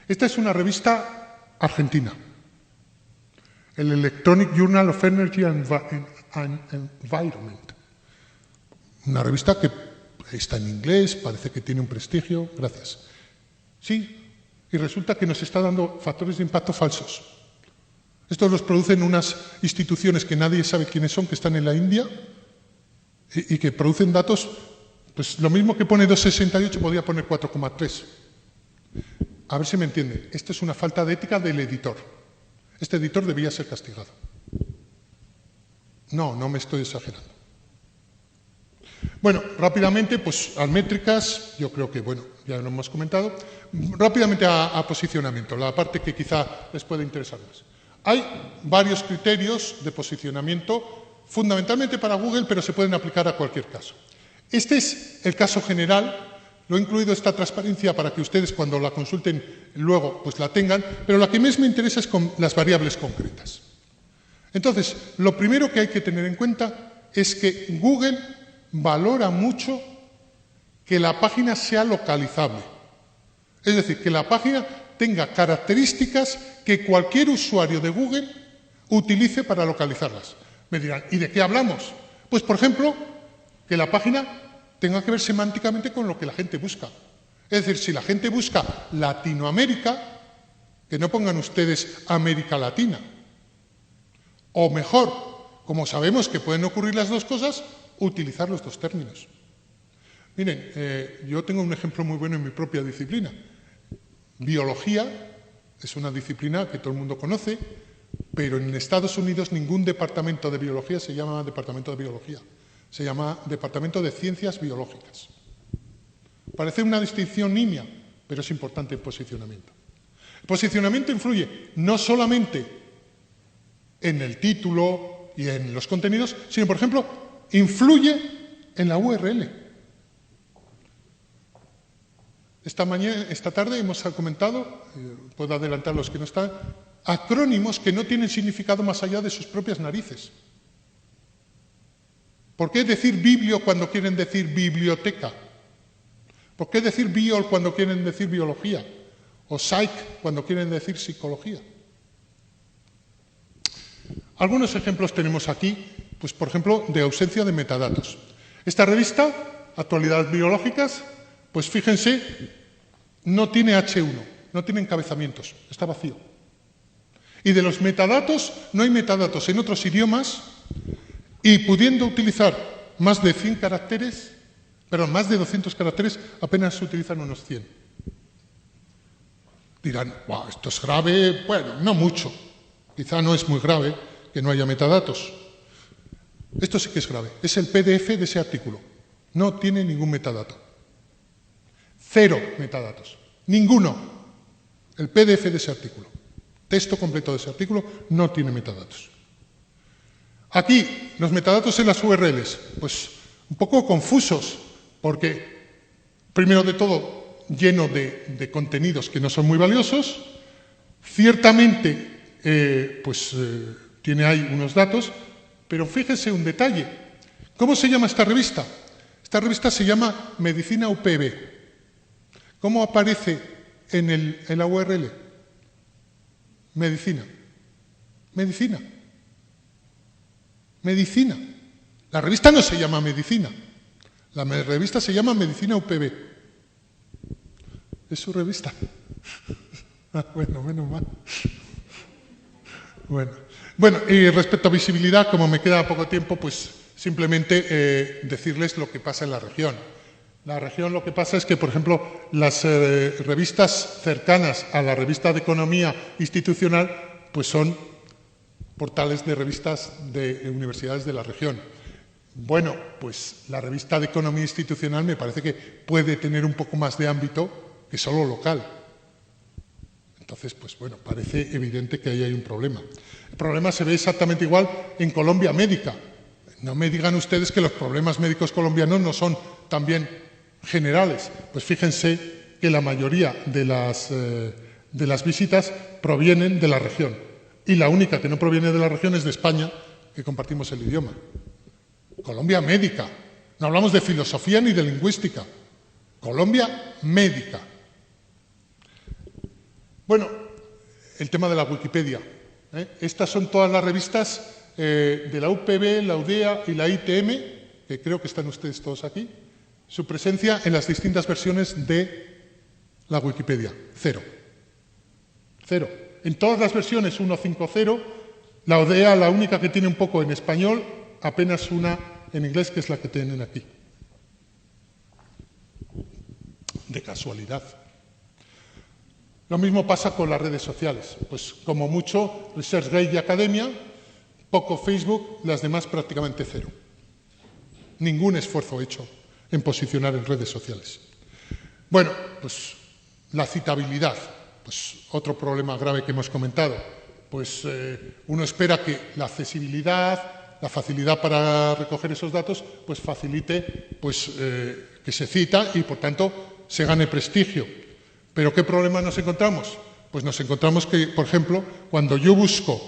Esta es una revista argentina, el Electronic Journal of Energy and Environment. Una revista que está en inglés, parece que tiene un prestigio, gracias. Sí, y resulta que nos está dando factores de impacto falsos. Estos los producen unas instituciones que nadie sabe quiénes son, que están en la India, y que producen datos, pues lo mismo que pone 268 podía poner 4,3. A ver si me entienden. Esto es una falta de ética del editor. Este editor debía ser castigado. No, no me estoy exagerando. Bueno, rápidamente, pues a métricas, yo creo que, bueno, ya lo hemos comentado. Rápidamente a posicionamiento, la parte que quizá les puede interesar más. Hay varios criterios de posicionamiento, fundamentalmente para Google, pero se pueden aplicar a cualquier caso. Este es el caso general. Lo he incluido esta transparencia para que ustedes cuando la consulten luego pues la tengan, pero la que más me interesa es con las variables concretas. Entonces, lo primero que hay que tener en cuenta es que Google valora mucho que la página sea localizable. Es decir, que la página tenga características que cualquier usuario de Google utilice para localizarlas. Me dirán, ¿y de qué hablamos? Pues, por ejemplo, que la página tenga que ver semánticamente con lo que la gente busca. Es decir, si la gente busca Latinoamérica, que no pongan ustedes América Latina. O mejor, como sabemos que pueden ocurrir las dos cosas, utilizar los dos términos. Miren, yo tengo un ejemplo muy bueno en mi propia disciplina. Biología es una disciplina que todo el mundo conoce, pero en Estados Unidos ningún departamento de biología se llama departamento de biología, se llama departamento de ciencias biológicas. Parece una distinción nimia, pero es importante el posicionamiento. El posicionamiento influye no solamente en el título y en los contenidos, sino, por ejemplo, influye en la URL. Esta tarde hemos comentado, puedo adelantar los que no están, acrónimos que no tienen significado más allá de sus propias narices. ¿Por qué decir biblio cuando quieren decir biblioteca? ¿Por qué decir biol cuando quieren decir biología? O psych cuando quieren decir psicología. Algunos ejemplos tenemos aquí, pues por ejemplo, de ausencia de metadatos. Esta revista, Actualidades Biológicas, pues fíjense, no tiene H1, no tiene encabezamientos, está vacío. Y de los metadatos, no hay metadatos en otros idiomas y pudiendo utilizar más de 100 caracteres, perdón, más de 200 caracteres, apenas se utilizan unos 100. Dirán, wow, esto es grave. Bueno, no mucho. Quizá no es muy grave que no haya metadatos. Esto sí que es grave. Es el PDF de ese artículo. No tiene ningún metadato. 0 metadatos. Ninguno. El PDF de ese artículo. Texto completo de ese artículo no tiene metadatos. Aquí, los metadatos en las URLs, pues un poco confusos, porque, primero de todo, lleno de contenidos que no son muy valiosos, ciertamente, tiene ahí unos datos, pero fíjense un detalle. ¿Cómo se llama esta revista? Esta revista se llama Medicina UPV. ¿Cómo aparece en la URL? Medicina. Medicina. Medicina. La revista no se llama Medicina. La revista se llama Medicina UPV. Es su revista. Bueno, menos mal. Bueno, y respecto a visibilidad, como me queda poco tiempo, pues simplemente decirles lo que pasa en la región. La región lo que pasa es que, por ejemplo, las revistas cercanas a la revista de economía institucional, pues son portales de revistas de universidades de la región. Bueno, pues la revista de economía institucional me parece que puede tener un poco más de ámbito que solo local. Entonces, pues bueno, parece evidente que ahí hay un problema. El problema se ve exactamente igual en Colombia Médica. No me digan ustedes que los problemas médicos colombianos no son también generales. Pues fíjense que la mayoría de las visitas provienen de la región. Y la única que no proviene de la región es de España, que compartimos el idioma. Colombia Médica. No hablamos de filosofía ni de lingüística. Colombia Médica. Bueno, el tema de la Wikipedia. Estas son todas las revistas de la UPV, la UDEA y la ITM, que creo que están ustedes todos aquí. Su presencia en las distintas versiones de la Wikipedia. 0. 0. En todas las versiones 1.5.0, la ODEA, la única que tiene un poco en español, apenas una en inglés, que es la que tienen aquí. De casualidad. Lo mismo pasa con las redes sociales. Pues como mucho, ResearchGate y Academia, poco Facebook, las demás prácticamente 0. Ningún esfuerzo hecho en posicionar en redes sociales. Bueno, pues la citabilidad, pues otro problema grave que hemos comentado. Pues uno espera que la accesibilidad, la facilidad para recoger esos datos, pues facilite pues, que se cita y, por tanto, se gane prestigio. ¿Pero qué problema nos encontramos? Pues nos encontramos que, por ejemplo, cuando yo busco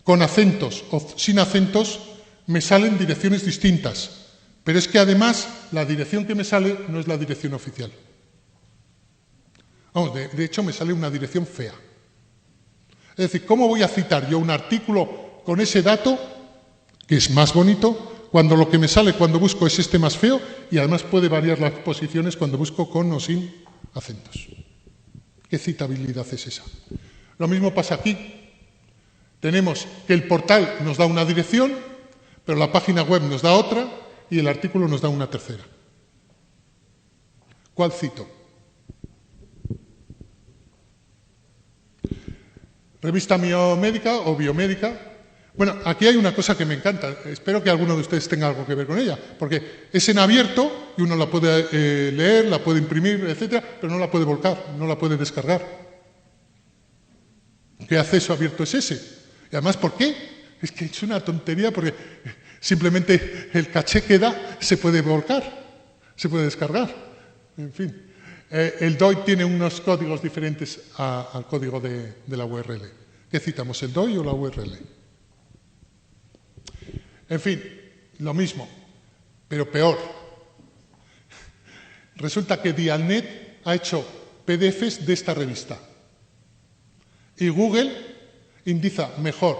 con acentos o sin acentos, me salen direcciones distintas. Pero es que, además, la dirección que me sale no es la dirección oficial. Vamos, de hecho, me sale una dirección fea. Es decir, ¿cómo voy a citar yo un artículo con ese dato, que es más bonito, cuando lo que me sale cuando busco es este más feo y además puede variar las posiciones cuando busco con o sin acentos? ¿Qué citabilidad es esa? Lo mismo pasa aquí. Tenemos que el portal nos da una dirección, pero la página web nos da otra y el artículo nos da una tercera. ¿Cuál cito? Revista Biomédica o Biomédica. Bueno, aquí hay una cosa que me encanta. Espero que alguno de ustedes tenga algo que ver con ella, porque es en abierto y uno la puede leer, la puede imprimir, etcétera, pero no la puede volcar, no la puede descargar. ¿Qué acceso abierto es ese? Y además, ¿por qué? Es que es una tontería porque simplemente el caché que da se puede volcar, se puede descargar. En fin, el DOI tiene unos códigos diferentes al código de la URL. ¿Qué citamos, el DOI o la URL? En fin, lo mismo, pero peor. Resulta que Dialnet ha hecho PDFs de esta revista. Y Google indica mejor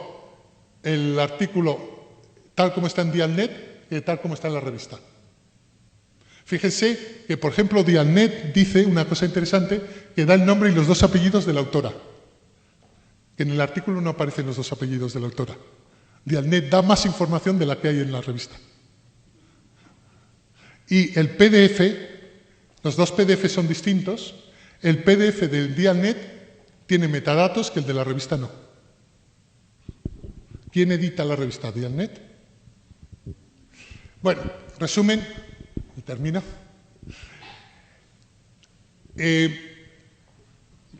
el artículo tal como está en Dialnet que tal como está en la revista. Fíjense que, por ejemplo, Dialnet dice una cosa interesante, que da el nombre y los dos apellidos de la autora. Que en el artículo no aparecen los dos apellidos de la autora. Dialnet da más información de la que hay en la revista. Y el PDF, los dos PDF son distintos. El PDF del Dialnet tiene metadatos que el de la revista no. ¿Quién edita la revista? ¿Dialnet? Bueno, resumen, y termino.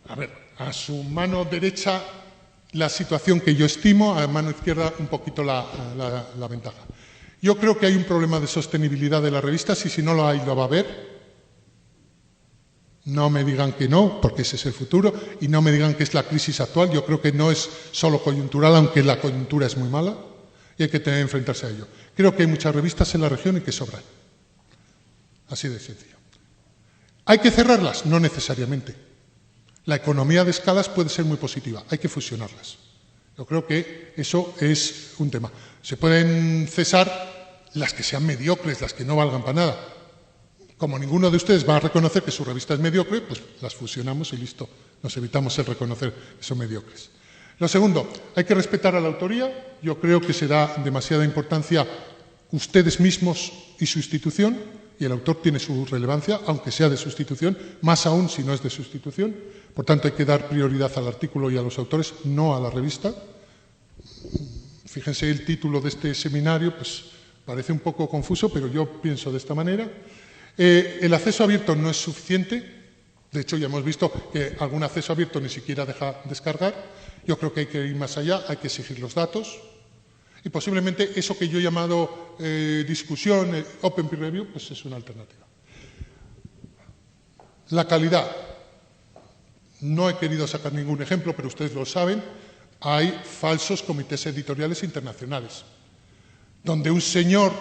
A ver, a su mano derecha la situación que yo estimo, a mano izquierda un poquito la ventaja. Yo creo que hay un problema de sostenibilidad de las revistas y si no lo hay, lo va a haber. No me digan que no, porque ese es el futuro, y no me digan que es la crisis actual. Yo creo que no es solo coyuntural, aunque la coyuntura es muy mala, y hay que tener que enfrentarse a ello. Creo que hay muchas revistas en la región y que sobran. Así de sencillo. ¿Hay que cerrarlas? No necesariamente. La economía de escalas puede ser muy positiva, hay que fusionarlas. Yo creo que eso es un tema. Se pueden cesar las que sean mediocres, las que no valgan para nada. Como ninguno de ustedes va a reconocer que su revista es mediocre, pues las fusionamos y listo. Nos evitamos el reconocer que son mediocres. Lo segundo, hay que respetar a la autoría. Yo creo que se da demasiada importancia ustedes mismos y su institución, y el autor tiene su relevancia, aunque sea de sustitución, más aún si no es de sustitución. Por tanto, hay que dar prioridad al artículo y a los autores, no a la revista. Fíjense el título de este seminario, pues parece un poco confuso, pero yo pienso de esta manera. El acceso abierto no es suficiente. De hecho, ya hemos visto que algún acceso abierto ni siquiera deja descargar. Yo creo que hay que ir más allá, hay que exigir los datos. Y posiblemente eso que yo he llamado discusión, Open Peer Review, pues es una alternativa. La calidad. No he querido sacar ningún ejemplo, pero ustedes lo saben. Hay falsos comités editoriales internacionales, donde un señor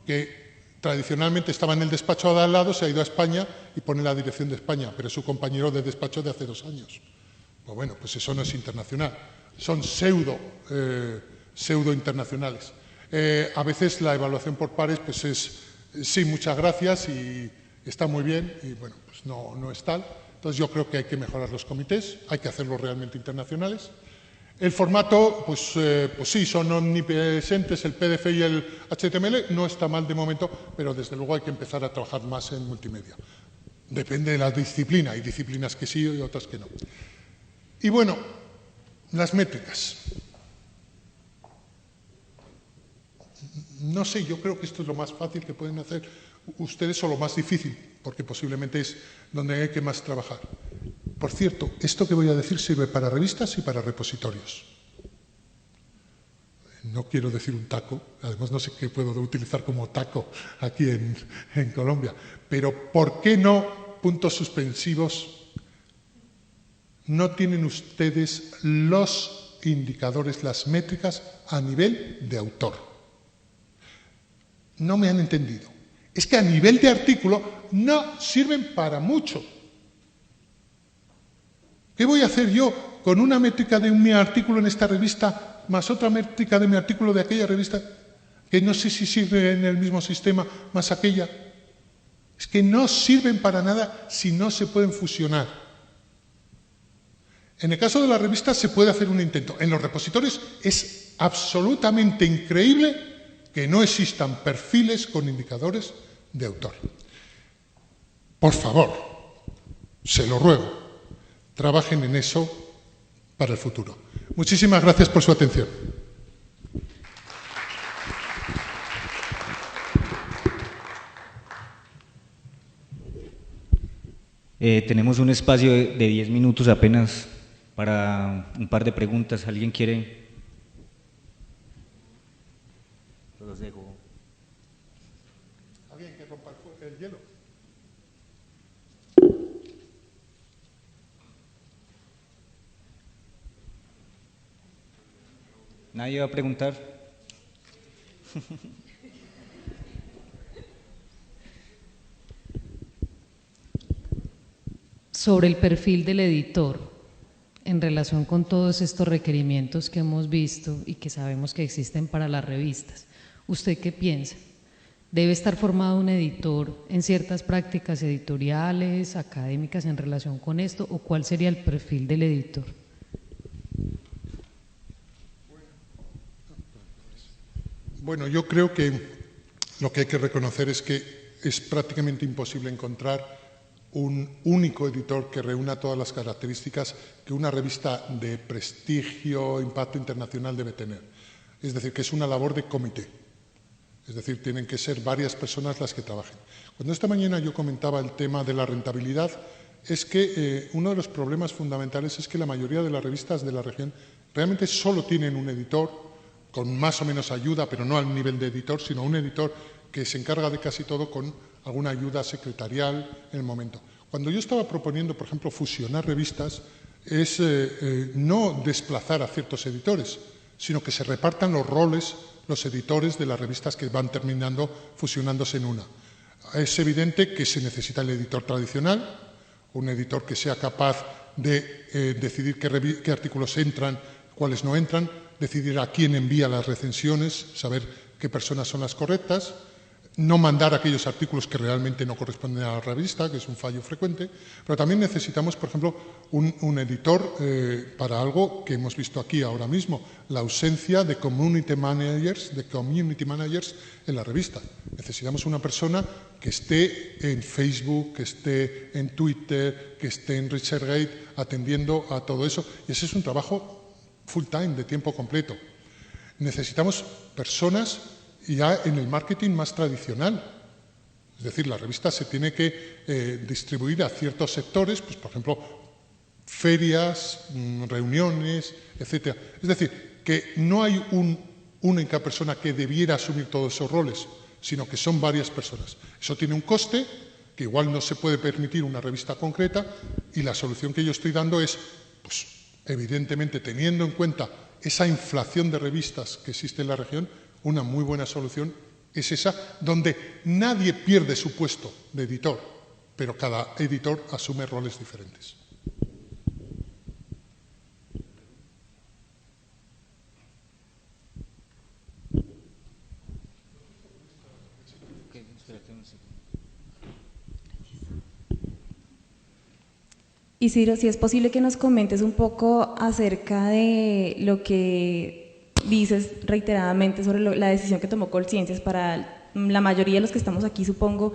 que tradicionalmente estaba en el despacho de al lado se ha ido a España y pone la dirección de España, pero es su compañero de despacho de hace 2 años. Pues bueno, pues eso no es internacional. Son pseudo internacionales. A veces la evaluación por pares pues es, sí, muchas gracias y está muy bien, y bueno, pues no es tal. Entonces yo creo que hay que mejorar los comités, hay que hacerlos realmente internacionales. El formato, pues sí, son omnipresentes el PDF y el HTML, no está mal de momento, pero desde luego hay que empezar a trabajar más en multimedia. Depende de la disciplina, hay disciplinas que sí y otras que no. Y bueno, las métricas. No sé, yo creo que esto es lo más fácil que pueden hacer ustedes o lo más difícil, porque posiblemente es donde hay que más trabajar. Por cierto, esto que voy a decir sirve para revistas y para repositorios. No quiero decir un taco, además no sé qué puedo utilizar como taco aquí en Colombia, pero ¿por qué no, puntos suspensivos, no tienen ustedes los indicadores, las métricas a nivel de autor? No me han entendido. Es que a nivel de artículo no sirven para mucho. ¿Qué voy a hacer yo con una métrica de mi artículo en esta revista más otra métrica de mi artículo de aquella revista, que no sé si sirve en el mismo sistema, más aquella? Es que no sirven para nada si no se pueden fusionar. En el caso de la revista se puede hacer un intento. En los repositorios es absolutamente increíble que no existan perfiles con indicadores de autor. por favor, se lo ruego, trabajen en eso para el futuro. Muchísimas gracias por su atención. Tenemos un espacio de 10 minutos apenas para un par de preguntas. ¿Alguien quiere? Los dejo. ¿Alguien que rompa el hielo? ¿Nadie va a preguntar? Sobre el perfil del editor, en relación con todos estos requerimientos que hemos visto y que sabemos que existen para las revistas, ¿usted qué piensa? ¿Debe estar formado un editor en ciertas prácticas editoriales, académicas en relación con esto, o cuál sería el perfil del editor? Bueno, yo creo que lo que hay que reconocer es que es prácticamente imposible encontrar un único editor que reúna todas las características que una revista de prestigio, impacto internacional debe tener. Es decir, que es una labor de comité. Es decir, tienen que ser varias personas las que trabajen. Cuando esta mañana yo comentaba el tema de la rentabilidad, es que uno de los problemas fundamentales es que la mayoría de las revistas de la región realmente solo tienen un editor, con más o menos ayuda, pero no al nivel de editor, sino un editor que se encarga de casi todo con alguna ayuda secretarial en el momento. Cuando yo estaba proponiendo, por ejemplo, fusionar revistas, es no desplazar a ciertos editores, sino que se repartan los roles, los editores de las revistas que van terminando fusionándose en una. Es evidente que se necesita el editor tradicional, un editor que sea capaz de decidir qué artículos entran, cuáles no entran, decidir a quién envía las recensiones, saber qué personas son las correctas, no mandar aquellos artículos que realmente no corresponden a la revista, que es un fallo frecuente, pero también necesitamos, por ejemplo, un editor para algo que hemos visto aquí ahora mismo, la ausencia de community managers en la revista. Necesitamos una persona que esté en Facebook, que esté en Twitter, que esté en ResearchGate, atendiendo a todo eso, y ese es un trabajo full time, de tiempo completo. Necesitamos personas ya en el marketing más tradicional. Es decir, la revista se tiene que distribuir a ciertos sectores, pues por ejemplo, ferias, reuniones, etcétera. Es decir, que no hay una única persona que debiera asumir todos esos roles, sino que son varias personas. Eso tiene un coste que igual no se puede permitir una revista concreta, y la solución que yo estoy dando es, pues evidentemente teniendo en cuenta esa inflación de revistas que existe en la región, una muy buena solución es esa, donde nadie pierde su puesto de editor, pero cada editor asume roles diferentes. Isidro, si es posible que nos comentes un poco acerca de lo que dices reiteradamente sobre la decisión que tomó Colciencias. Para la mayoría de los que estamos aquí, supongo,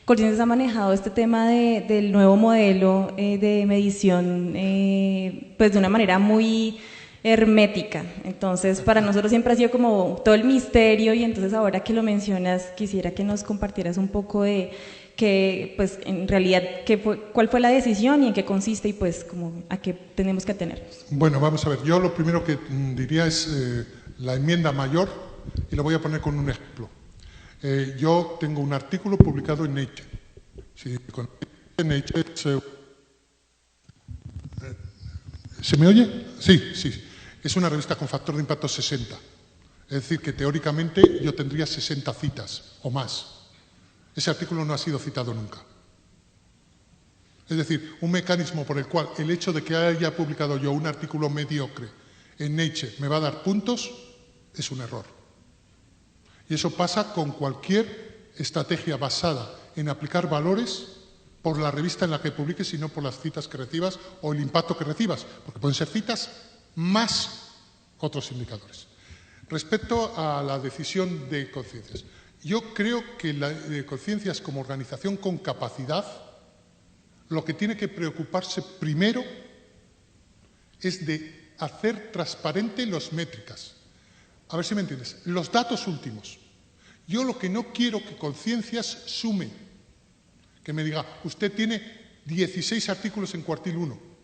Colciencias ha manejado este tema del nuevo modelo de medición pues de una manera muy hermética. Entonces, para nosotros siempre ha sido como todo el misterio, y entonces ahora que lo mencionas, quisiera que nos compartieras un poco de que, pues, en realidad, cuál fue la decisión y en qué consiste, y pues como a qué tenemos que atenernos. Bueno, vamos a ver, yo lo primero que diría es la enmienda mayor, y lo voy a poner con un ejemplo. Yo tengo un artículo publicado en Nature. Sí, con Nature ¿se me oye? Sí, sí. Es una revista con factor de impacto 60. Es decir, que teóricamente yo tendría 60 citas o más. Ese artículo no ha sido citado nunca. Es decir, un mecanismo por el cual el hecho de que haya publicado yo un artículo mediocre en Nature me va a dar puntos es un error. Y eso pasa con cualquier estrategia basada en aplicar valores por la revista en la que publiques y no por las citas que recibas o el impacto que recibas, porque pueden ser citas más otros indicadores. Respecto a la decisión de Colciencias, yo creo que Colciencias, como organización con capacidad, lo que tiene que preocuparse primero es de hacer transparente las métricas. A ver si me entiendes. Los datos últimos. Yo lo que no quiero que Conciencias sume, que me diga, usted tiene 16 artículos en cuartil 1.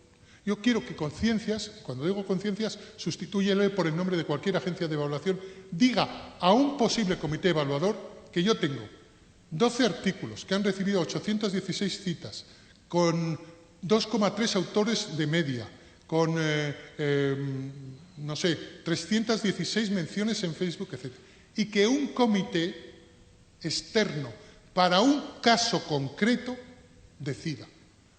Yo quiero que Conciencias, cuando digo Conciencias, sustitúyele por el nombre de cualquier agencia de evaluación, diga a un posible comité evaluador que yo tengo 12 artículos que han recibido 816 citas, con 2,3 autores de media, con, no sé, 316 menciones en Facebook, etc. Y que un comité externo para un caso concreto decida.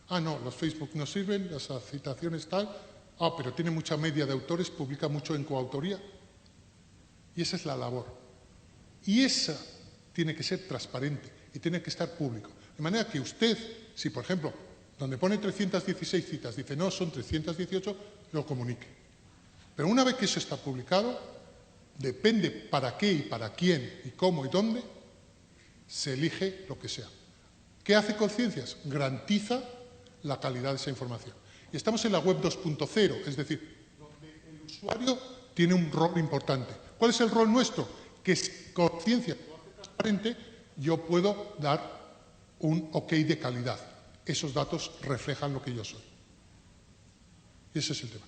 Ah, no, los Facebook no sirven, las citaciones tal. Ah, pero tiene mucha media de autores, publica mucho en coautoría. Y esa es la labor. Y esa tiene que ser transparente y tiene que estar público. De manera que usted, si por ejemplo, donde pone 316 citas, dice no, son 318, lo comunique. Pero una vez que eso está publicado, depende para qué y para quién y cómo y dónde, se elige lo que sea. ¿Qué hace Conciencias? Garantiza la calidad de esa información. Y estamos en la web 2.0, es decir, donde el usuario tiene un rol importante. ¿Cuál es el rol nuestro? Que si Conciencias lo hace transparente, yo puedo dar un OK de calidad. Esos datos reflejan lo que yo soy. Y ese es el tema.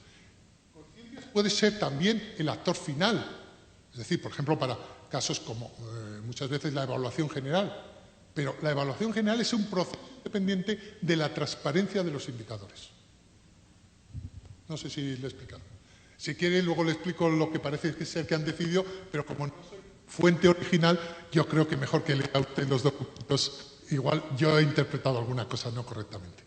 Conciencias puede ser también el actor final. Es decir, por ejemplo, para casos como muchas veces la evaluación general. Pero la evaluación general es un proceso independiente de la transparencia de los indicadores. No sé si le he explicado. Si quiere, luego le explico lo que parece que ser que han decidido, pero como no soy fuente original, yo creo que mejor que lea usted los documentos. Igual yo he interpretado alguna cosa no correctamente.